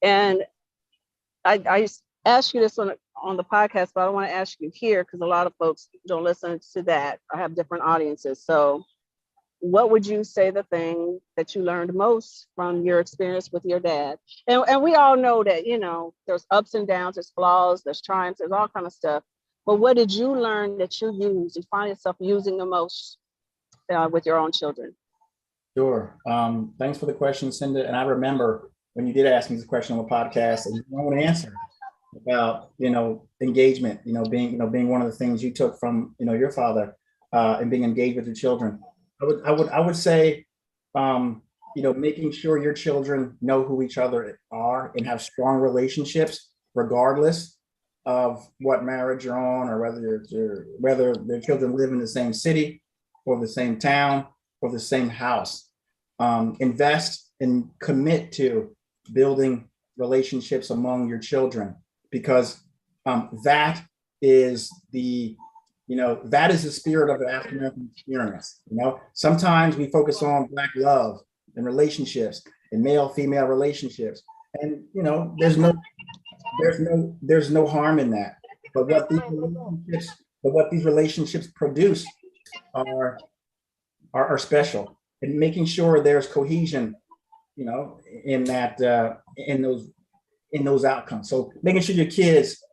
Speaker 1: And I asked you this on the podcast, but I want to ask you here because a lot of folks don't listen to that. I have different audiences. So what would you say the thing that you learned most from your experience with your dad? And we all know that, there's ups and downs, there's flaws, there's triumphs, there's all kind of stuff. But what did you learn that you find yourself using the most with your own children?
Speaker 11: Sure. Thanks for the question, Cinda. And I remember when you did ask me this question on the podcast, and you want to answer about, engagement, being one of the things you took from, your father, and being engaged with your children. I would say, making sure your children know who each other are and have strong relationships, regardless of what marriage you're on, or whether their children live in the same city or the same town or the same house. Invest and commit to building relationships among your children, because that is the spirit of the African American experience. Sometimes we focus on Black love and relationships and male-female relationships, and there's no harm in that. But what these relationships produce are special, and making sure there's cohesion, in that in those outcomes. So making sure your kids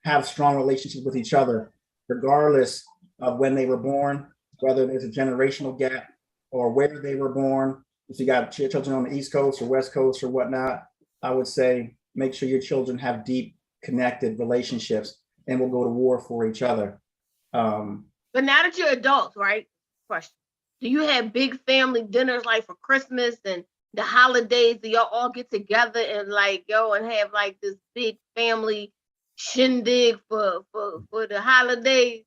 Speaker 11: have strong relationships with each other, regardless of when they were born, whether there's a generational gap or where they were born. If you got children on the East Coast or West Coast or whatnot, I would say make sure your children have deep, connected relationships and will go to war for each other.
Speaker 9: But now that you're adults, right? Question. Do you have big family dinners like for Christmas and the holidays? Do y'all all get together and and have this big family shindig for the holidays?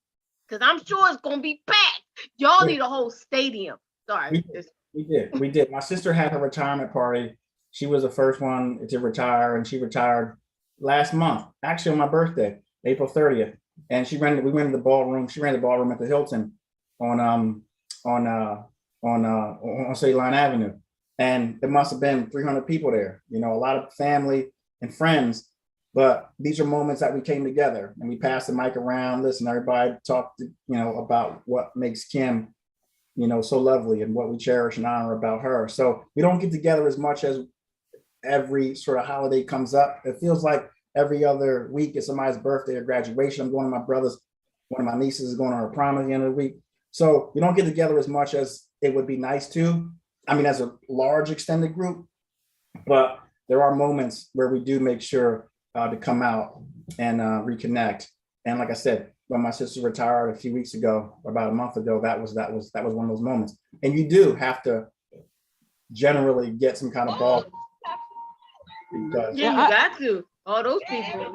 Speaker 9: Because I'm sure it's gonna be packed. Y'all need a whole stadium. Sorry.
Speaker 11: We did. My sister had her retirement party. She was the first one to retire, and she retired last month, actually on my birthday, April 30th. And we rented the ballroom. She ran the ballroom at the Hilton on City Line Avenue. And there must have been 300 people there, a lot of family and friends. But these are moments that we came together and we passed the mic around. Listen, everybody talked, about what makes Kim, so lovely and what we cherish and honor about her. So we don't get together as much as every sort of holiday comes up. It feels like every other week is somebody's birthday or graduation. I'm going to my brother's, one of my nieces is going to her prom at the end of the week. So we don't get together as much as it would be nice to. I mean, as a large extended group, but there are moments where we do make sure to come out and reconnect. And like I said, when my sister retired a few weeks ago, about a month ago, that was one of those moments. And you do have to generally get some kind of ball.
Speaker 9: Because you got to. All those people.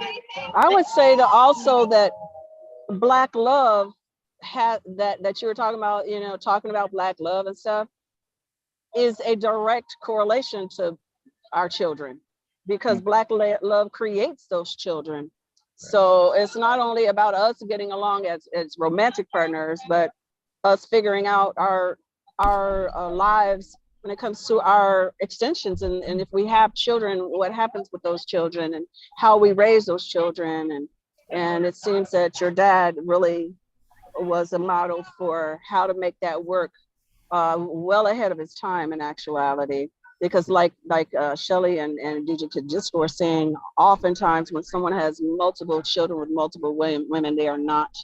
Speaker 1: I would say that also that Black love that you were talking about, talking about Black love and stuff, is a direct correlation to our children, because Black love creates those children. So it's not only about us getting along as romantic partners, but us figuring out our lives when it comes to our extensions, and if we have children, what happens with those children and how we raise those children. And it seems that your dad really was a model for how to make that work, well ahead of his time in actuality. Because like Shelly and DJ Kid Disco were saying, oftentimes when someone has multiple children with multiple women, they are not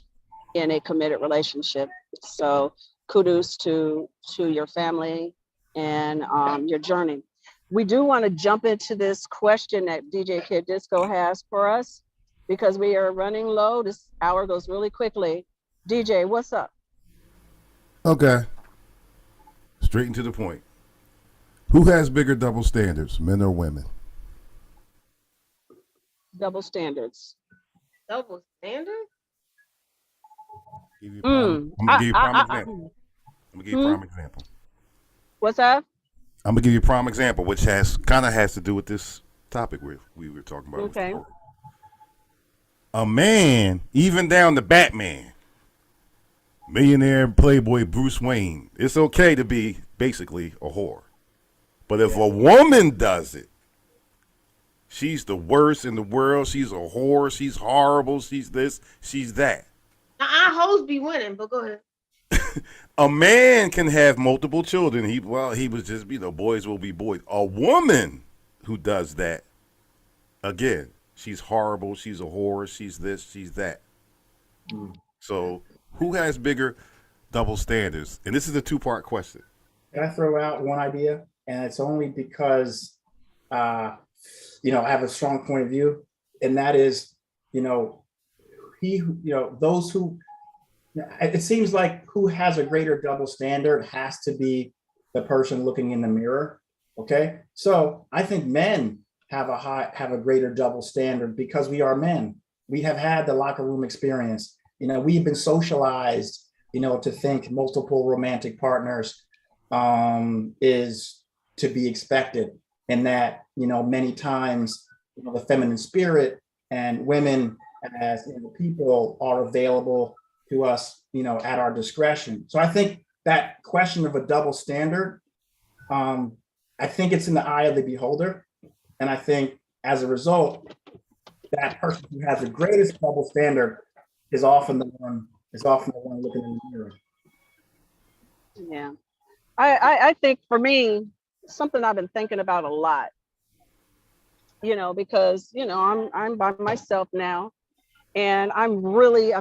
Speaker 1: in a committed relationship. So kudos to your family and your journey. We do want to jump into this question that DJ Kid Disco has for us because we are running low. This hour goes really quickly. DJ, what's up?
Speaker 12: Okay. Straight and to the point. Who has bigger double standards, men or women?
Speaker 1: Double standards.
Speaker 9: Double standards?
Speaker 12: I'm gonna give you a prime example. I'm gonna give you a prime example.
Speaker 1: What's that?
Speaker 12: I'm gonna give you a prime example, which has to do with this topic we were talking about.
Speaker 1: Okay.
Speaker 12: A man, even down to Batman, millionaire playboy Bruce Wayne, it's okay to be basically a whore. But if a woman does it, she's the worst in the world. She's a whore. She's horrible. She's this. She's that.
Speaker 9: Now, our hoes be winning, but go ahead.
Speaker 12: A man can have multiple children. He was just, boys will be boys. A woman who does that, again, she's horrible. She's a whore. She's this. She's that. So who has bigger double standards? And this is a two-part question.
Speaker 11: Can I throw out one idea? And it's only because, I have a strong point of view, and that is, those who, it seems like who has a greater double standard has to be the person looking in the mirror. Okay. So I think men have a greater double standard because we are men. We have had the locker room experience. We've been socialized, to think multiple romantic partners is to be expected, and that many times the feminine spirit and women as people are available to us at our discretion. So I think that question of a double standard, I think it's in the eye of the beholder, and I think as a result, that person who has the greatest double standard is often the one looking in the mirror.
Speaker 1: Yeah, I think for me, something I've been thinking about a lot, because, I'm by myself now, and I've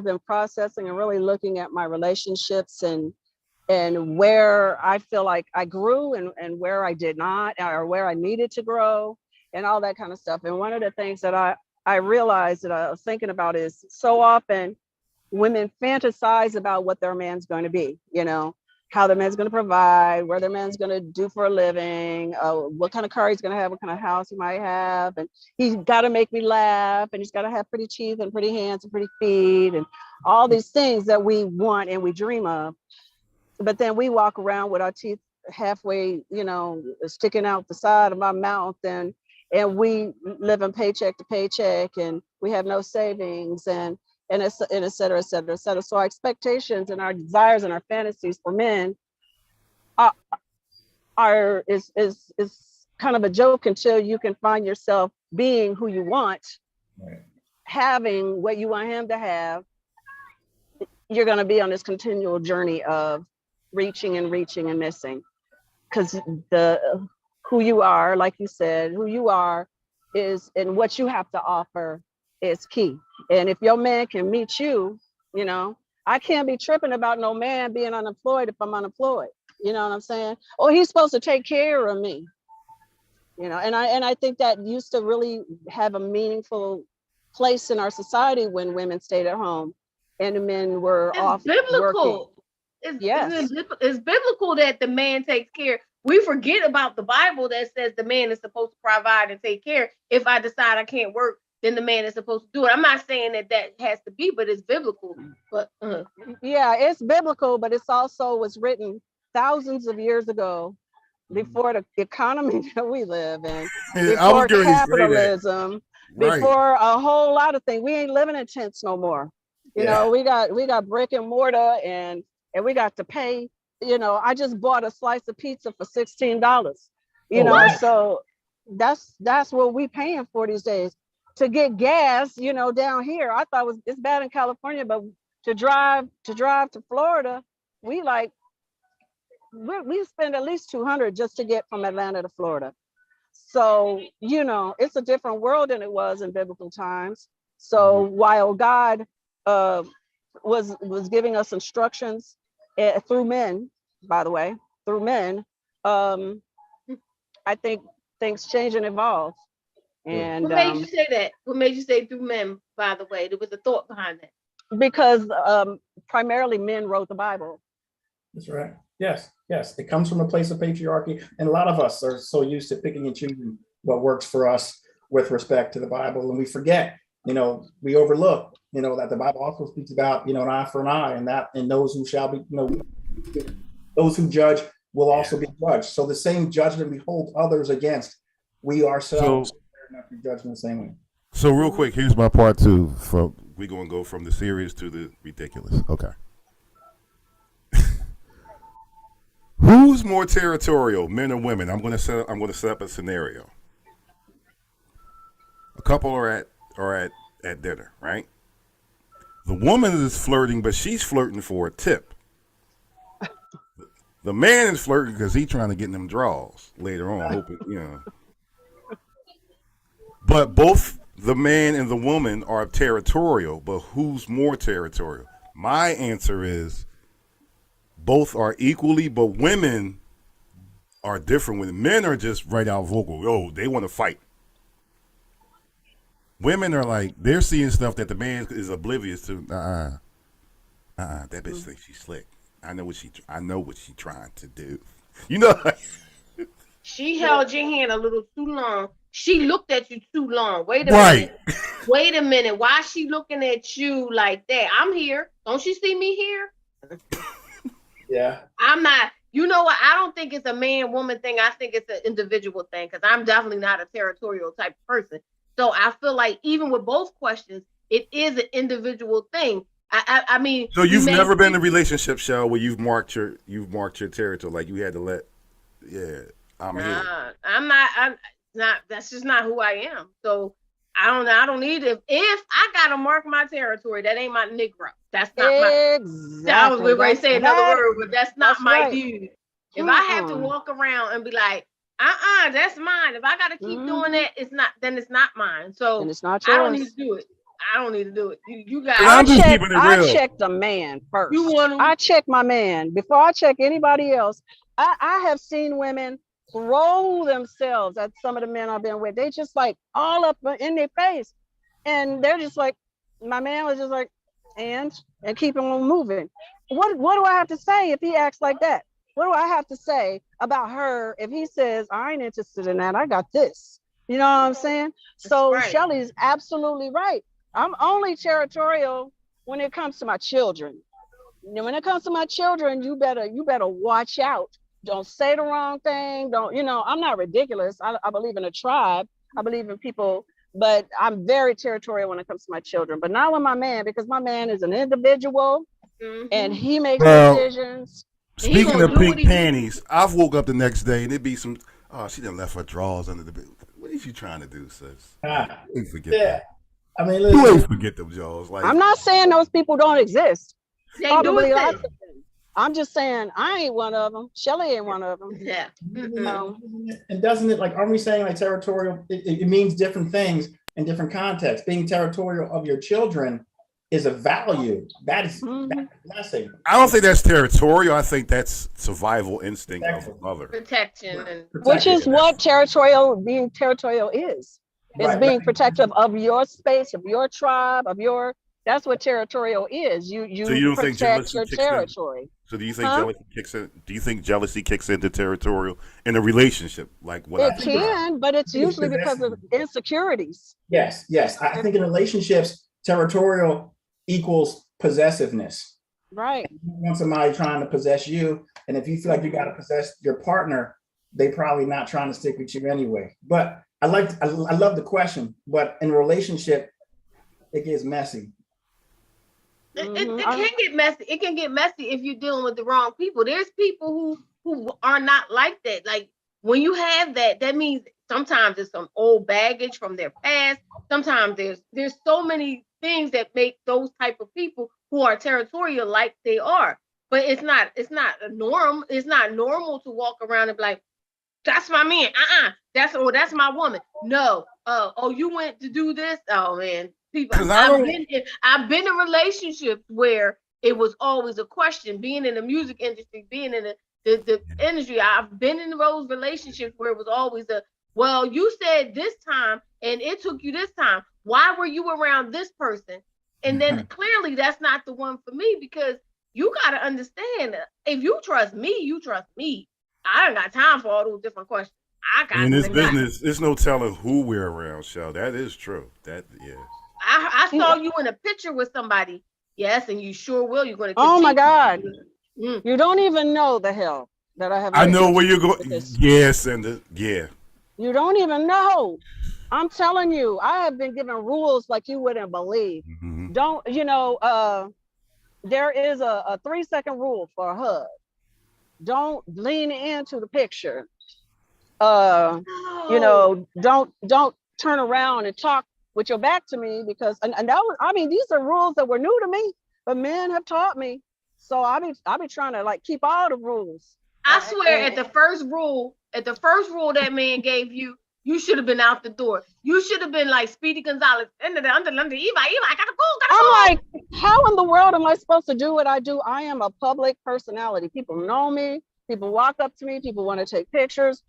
Speaker 1: been processing and really looking at my relationships and where I feel like I grew and where I did not, or where I needed to grow and all that kind of stuff. And one of the things that I realized that I was thinking about is so often women fantasize about what their man's going to be, how their man's going to provide, where their man's going to do for a living, what kind of car he's going to have, what kind of house he might have. And he's got to make me laugh, and he's got to have pretty teeth and pretty hands and pretty feet and all these things that we want and we dream of. But then we walk around with our teeth halfway, sticking out the side of our mouth, and we live in paycheck to paycheck, and we have no savings, and et cetera, et cetera, et cetera. So our expectations and our desires and our fantasies for men is kind of a joke until you can find yourself being who you want, right, having what you want him to have. You're going to be on this continual journey of reaching and missing, because who you are, like you said, who you are is, and what you have to offer is key. And if your man can meet you, I can't be tripping about no man being unemployed if I'm unemployed. You know what I'm saying? Or he's supposed to take care of me. And I think that used to really have a meaningful place in our society when women stayed at home and the men were off working.
Speaker 9: It's biblical that the man takes care. We forget about the Bible that says the man is supposed to provide and take care. If I decide I can't work, then the man is supposed to do it. I'm not saying that has to be, but it's biblical. But
Speaker 1: yeah, it's biblical, but it's also was written thousands of years ago, before the economy that we live in, before capitalism, before a whole lot of things. We ain't living in tents no more. You know, we got brick and mortar, and and we got to pay. I just bought a slice of pizza for $16. So that's what we paying for these days. To get gas, down here, I thought it's bad in California, but to drive to Florida, we spend at least $200 just to get from Atlanta to Florida. So, it's a different world than it was in biblical times. So while God was giving us instructions through men, by the way, I think things change and evolve. And
Speaker 9: what made you say that? What made you say through men, by the way? There was a thought behind that.
Speaker 1: Because primarily men wrote the Bible.
Speaker 11: That's right. Yes. It comes from a place of patriarchy. And a lot of us are so used to picking and choosing what works for us with respect to the Bible. And we forget, we overlook, that the Bible also speaks about, an eye for an eye, and those who shall be, those who judge will also be judged. So the same judgment we hold others against, we ourselves are not be judged in the same way.
Speaker 12: So real quick, here's my part two. We're going to go from the serious to the ridiculous. Okay. Who's more territorial, men or women? I'm going to set up a scenario. A couple are at dinner, right? The woman is flirting, but she's flirting for a tip. The man is flirting because he's trying to get them draws later on, hoping, But both the man and the woman are territorial, but who's more territorial? My answer is both are equally, but women are different. When men are just right out vocal, they want to fight. Women are like, they're seeing stuff that the man is oblivious to. That bitch thinks she's slick. I know what she's trying to do.
Speaker 9: She held your hand a little too long. She looked at you too long. Wait a minute. Wait a minute. Why is she looking at you like that? I'm here. Don't you see me here?
Speaker 11: Yeah.
Speaker 9: I'm not. You know what? I don't think it's a man-woman thing. I think it's an individual thing because I'm definitely not a territorial type of person. So I feel like even with both questions, it is an individual thing. I mean.
Speaker 12: So you've never been in a relationship, Shell, where you've marked your territory, like you had to let. Yeah, I'm here.
Speaker 9: I'm not. That's just not who I am. So I don't need it. If I gotta mark my territory, that ain't my Negro. That's not my. I was going to say another word, but that's not my dude. If I have to walk around and be like, that's mine. If I gotta keep doing that, it's not mine. So
Speaker 1: and it's not yours.
Speaker 9: I don't need to do it. You guys.
Speaker 1: I check the man first. I check my man before I check anybody else. I have seen women throw themselves at some of the men I've been with. They just like all up in their face, and they're just like, my man was just like, and keep on moving. What do I have to say if he acts like that? What do I have to say about her if he says, I ain't interested in that, I got this? You know what I'm saying? So right. Shelly's absolutely right. I'm only territorial when it comes to my children. When it comes to my children, you better watch out. Don't say the wrong thing. I'm not ridiculous. I believe in a tribe. I believe in people, but I'm very territorial when it comes to my children, but not with my man, because my man is an individual and he makes decisions.
Speaker 12: Speaking of pink panties, I've woke up the next day and it'd be some, she done left her drawers under the bed. What is you trying to do, sis? You forget that.
Speaker 11: I mean, listen.
Speaker 12: You ain't forget them jaws. Like,
Speaker 1: I'm not saying those people don't exist.
Speaker 9: They probably do exist.
Speaker 1: I'm just saying I ain't one of them. Shelly ain't one of them.
Speaker 9: Yeah.
Speaker 11: And doesn't it, like, aren't we saying like territorial? It means different things in different contexts. Being territorial of your children is a value. That's a blessing.
Speaker 12: I don't think that's territorial. I think that's survival instinct of a mother.
Speaker 9: Protection.
Speaker 1: Which is what being territorial is. It's being protective of your space, of your tribe, that's what territorial is. You
Speaker 12: don't
Speaker 1: protect
Speaker 12: think
Speaker 1: your territory.
Speaker 12: So do you think jealousy kicks in? Do you think jealousy kicks into territorial in a relationship? Like what
Speaker 1: it can, but it's usually because of insecurities.
Speaker 11: Yes. I think in relationships, territorial equals possessiveness.
Speaker 1: Right.
Speaker 11: You want somebody trying to possess you, and if you feel like you got to possess your partner, they probably not trying to stick with you anyway. But I love the question, but in a relationship, it gets messy.
Speaker 9: It can get messy. It can get messy if you're dealing with the wrong people. There's people who are not like that. Like when you have that, that means sometimes it's some old baggage from their past. Sometimes there's so many things that make those type of people who are territorial like they are. But it's not a norm. It's not normal to walk around and be like, that's my man. That's my woman. No. You went to do this. Oh man. People, I've been in relationships where it was always a question. Being in the music industry, being in the industry, I've been in those relationships where it was always well, you said this time and it took you this time. Why were you around this person? And then clearly that's not the one for me, because you got to understand, if you trust me, you trust me. I don't got time for all those different questions.
Speaker 10: In this business, there's no telling who we're around, Shell. That is true.
Speaker 9: I saw you in a picture with somebody. Yes, and you sure will. You're going to.
Speaker 1: Oh my God! You don't even know the hell that I have.
Speaker 10: I know where you're going. Yes, and yeah.
Speaker 1: You don't even know. I'm telling you, I have been given rules like you wouldn't believe. Don't there is a 3-second rule for a hug. Don't lean into the picture. Don't turn around and talk with your back to me, because and that was, these are rules that were new to me, but men have taught me. So I'll be trying to keep all the rules.
Speaker 9: I swear, at the first rule that man gave you, you should have been out the door. You should have been like Speedy Gonzalez. Eva, I gotta go.
Speaker 1: I'm like, how in the world am I supposed to do what I do? I am a public personality. People know me. People walk up to me. People want to take pictures.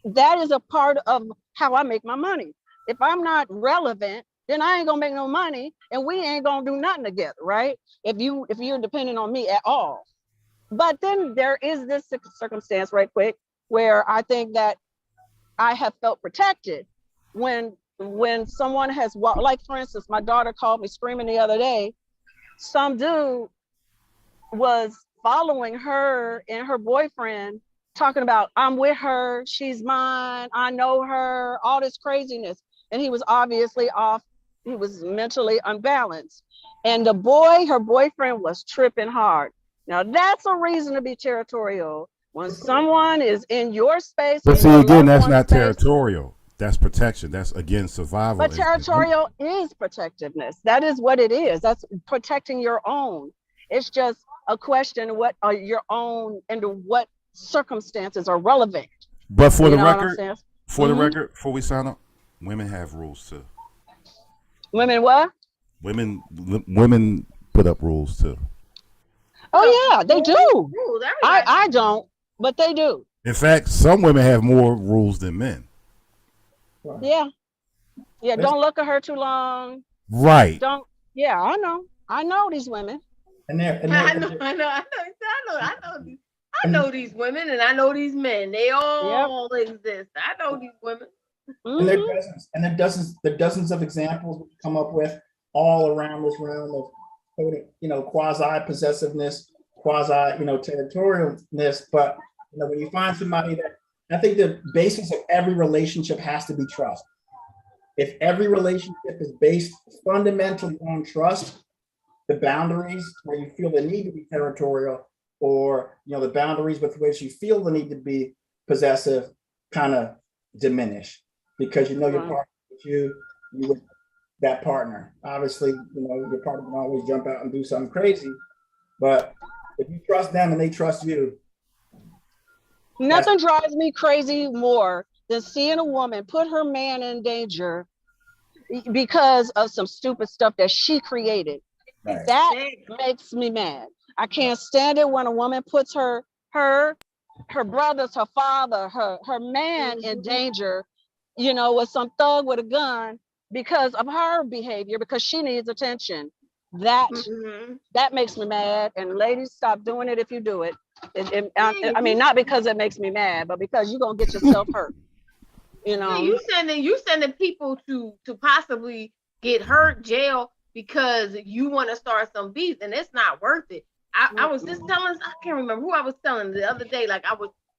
Speaker 1: That is a part of how I make my money. If I'm not relevant, then I ain't gonna make no money, and we ain't gonna do nothing together, right? If you're dependent on me at all. But then there is this circumstance, right quick, where I think that I have felt protected when someone has walked. Like for instance, my daughter called me screaming the other day. Some dude was following her and her boyfriend, talking about, I'm with her, she's mine, I know her, all this craziness. And he was obviously off, he was mentally unbalanced. And her boyfriend was tripping hard. Now that's a reason to be territorial. When someone is in your space.
Speaker 10: But see, again, that's not territorial. That's protection. That's, again, survival.
Speaker 1: But territorial is protectiveness. That is what it is. That's protecting your own. It's just a question, what are your own, under what circumstances are relevant.
Speaker 10: But for the record, before we sign up, women have rules too.
Speaker 1: Women what?
Speaker 10: Women put up rules too.
Speaker 1: Oh yeah, they do. I don't, but they do.
Speaker 10: In fact, some women have more rules than men.
Speaker 1: Yeah. Don't look at her too long.
Speaker 10: Right.
Speaker 1: I know these women.
Speaker 9: I know these women, and I know these men. They all exist. I know these women.
Speaker 11: And there are dozens of examples we come up with all around this realm of, quasi possessiveness, quasi, territorialness. But when you find somebody that, I think the basis of every relationship has to be trust. If every relationship is based fundamentally on trust, the boundaries where you feel the need to be territorial, or the boundaries with which you feel the need to be possessive, kind of diminish, because your partner with you with that partner. Obviously, your partner can always jump out and do something crazy, but if you trust them and they trust you.
Speaker 1: Nothing drives me crazy more than seeing a woman put her man in danger because of some stupid stuff that she created. Right. That makes me mad. I can't stand it when a woman puts her brothers, her father, her man in danger, with some thug with a gun because of her behavior, because she needs attention. That makes me mad. And ladies, stop doing it if you do it. Not because it makes me mad, but because you're gonna get yourself hurt.
Speaker 9: You sending people to possibly get hurt, jail, because you want to start some beef, and it's not worth it. I was just telling, I can't remember who I was telling the other day,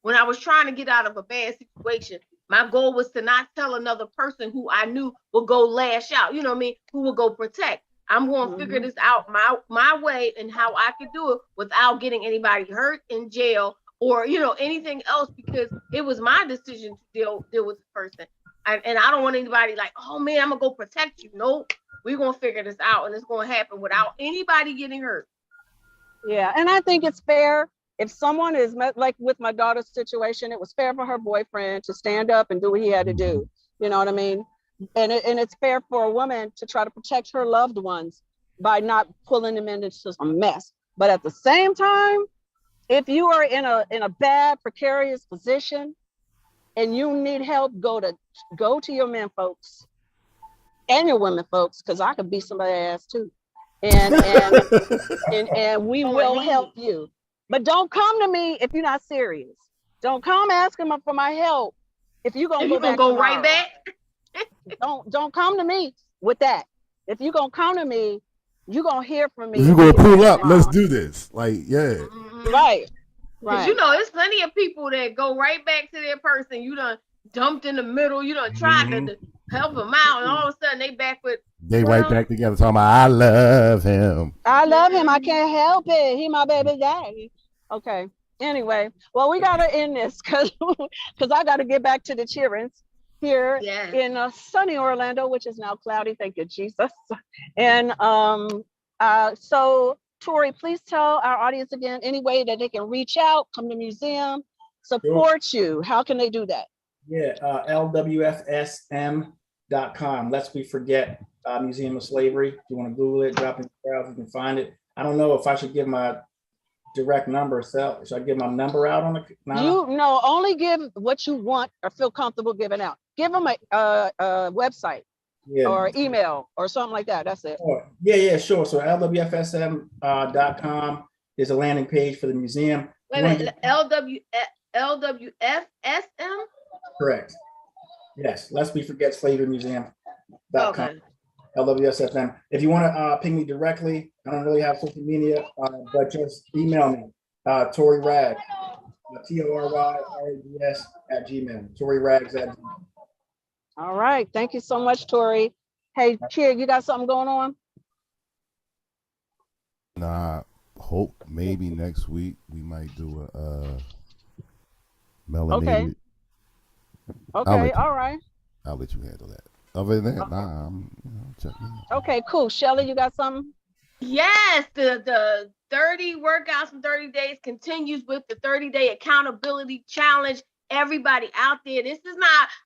Speaker 9: when I was trying to get out of a bad situation, my goal was to not tell another person who I knew would go lash out, who would go protect. I'm going to figure this out my way and how I could do it without getting anybody hurt, in jail, or anything else, because it was my decision to deal with the person. And I don't want anybody like, oh man, I'm gonna go protect you. Nope, we're gonna figure this out, and it's gonna happen without anybody getting hurt.
Speaker 1: Yeah, and I think it's fair if someone is like with my daughter's situation. It was fair for her boyfriend to stand up and do what he had to do. You know what I mean? And it's fair for a woman to try to protect her loved ones by not pulling them into a mess. But at the same time, if you are in a bad, precarious position and you need help, go to your men folks and your women folks, because I could beat somebody's ass too. And we will help you. But don't come to me if you're not serious. Don't come asking for my help if you're gonna
Speaker 9: go right back.
Speaker 1: Don't come to me with that. If you're gonna come to me, you're gonna hear from me.
Speaker 12: If you're gonna pull up, let's do this. Like, yeah.
Speaker 1: Right.
Speaker 9: Because there's plenty of people that go right back to their person. You done dumped in the middle. You done tried to help them out, and all of a sudden they back with.
Speaker 12: They right back together talking about, I love him.
Speaker 1: I love him. I can't help it. He my baby daddy. Okay. Anyway, well, we gotta end this because I gotta get back to the cheerings here in sunny Orlando, which is now cloudy. Thank you, Jesus. And so Tori, please tell our audience again any way that they can reach out, come to the museum, support you. How can they do that?
Speaker 11: Yeah, LWFSM.com. Lest we forget Museum of Slavery. If you want to Google it, drop it in the crowd, you can find it. I don't know if I should give my direct number. So should I give my number out on the?
Speaker 1: Only give what you want or feel comfortable giving out. Give them a website or email or something like that. That's it.
Speaker 11: Oh, yeah, sure. So LWFSM.com is a landing page for the museum.
Speaker 9: Wait a minute, LWFSM?
Speaker 11: Correct. Yes, lest we forget slaverymuseum.com.
Speaker 9: Okay.
Speaker 11: LWSFM. If you want to ping me directly, I don't really have social media, but just email me, Tory Rag, TORYRAGS @gmail. Tory Rags @gmail.
Speaker 1: All right. Thank you so much, Tori. Hey, Kid, you got something going on?
Speaker 12: Nah, hope maybe next week we might do a melanated.
Speaker 1: Okay. All right.
Speaker 12: I'll let you handle that. Other than that, I'm checking.
Speaker 1: Okay, cool. Shelly, you got something?
Speaker 9: Yes, the 30 workouts in 30 days continues with the 30-day accountability challenge. Everybody out there,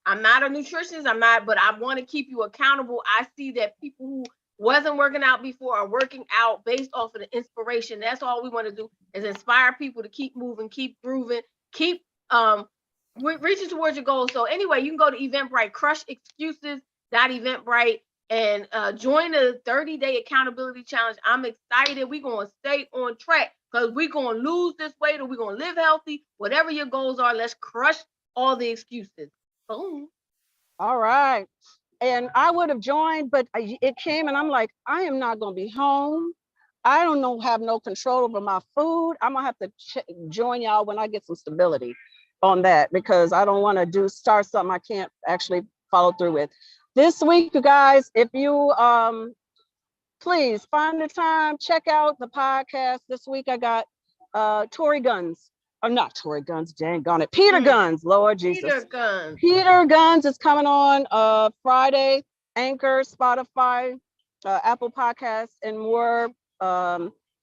Speaker 9: I'm not a nutritionist, but I want to keep you accountable. I see that people who wasn't working out before are working out based off of the inspiration. That's all we want to do, is inspire people to keep moving, keep grooving, keep reaching towards your goals. So anyway, you can go to Eventbrite, crush excuses.eventbrite, and join the 30-day accountability challenge. I'm excited. We're going to stay on track because we're going to lose this weight or we're going to live healthy. Whatever your goals are, let's crush all the excuses. Boom.
Speaker 1: All right. And I would have joined, but it came and I'm like, I am not going to be home. I don't have no control over my food. I'm going to have to join y'all when I get some stability on that, because I don't want to start something I can't actually follow through with. This week, you guys, if you please find the time, check out the podcast. This week I got Tory Guns, or not Tory Guns, dang on it, Peter Guns, Lord Jesus. Peter Guns is coming on Friday, Anchor, Spotify, Apple Podcasts, and more.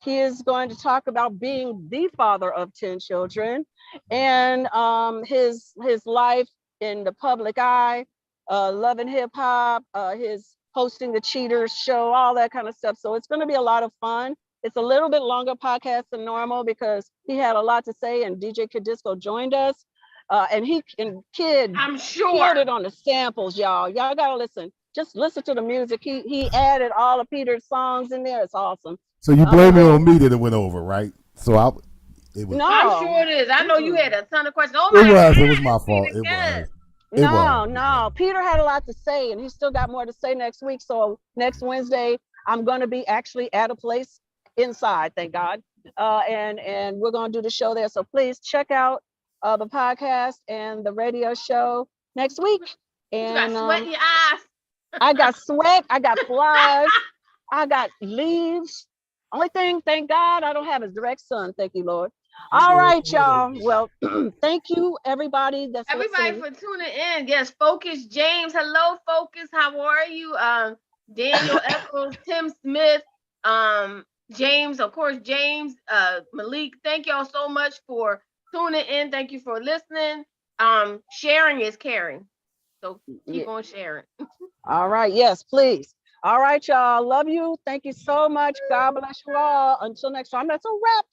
Speaker 1: He is going to talk about being the father of 10 children and his life in the public eye, Love and Hip Hop, his hosting the Cheaters show, all that kind of stuff. So it's going to be a lot of fun. It's a little bit longer podcast than normal because he had a lot to say, and DJ Kid Disco joined us. And Kid,
Speaker 9: I'm sure,
Speaker 1: killed it on the samples, y'all. Y'all gotta listen. Just listen to the music. He added all of Peter's songs in there. It's awesome.
Speaker 12: So you blame it on me that it went over, right? So it was.
Speaker 9: No, I'm sure it is. I know you had a ton of questions. Oh
Speaker 12: my God. It was my fault. It was.
Speaker 1: No. Peter had a lot to say, and he still got more to say next week. So next Wednesday, I'm going to be actually at a place inside, thank God. And we're going to do the show there. So please check out the podcast and the radio show next week. And
Speaker 9: you got sweat in your eyes.
Speaker 1: I got sweat. I got flies. I got leaves. Only thing, thank God, I don't have a direct sun. Thank you, Lord. All right, y'all. Well, thank you, everybody that's
Speaker 9: Everybody
Speaker 1: listening.
Speaker 9: for tuning in. Yes, Focus James. Hello, Focus. How are you? Daniel Eccles, Tim Smith, James, of course, James, Malik. Thank y'all so much for tuning in. Thank you for listening. Sharing is caring. So keep on sharing.
Speaker 1: All right. Yes, please. All right, y'all. Love you. Thank you so much. God bless you all. Until next time, that's a wrap.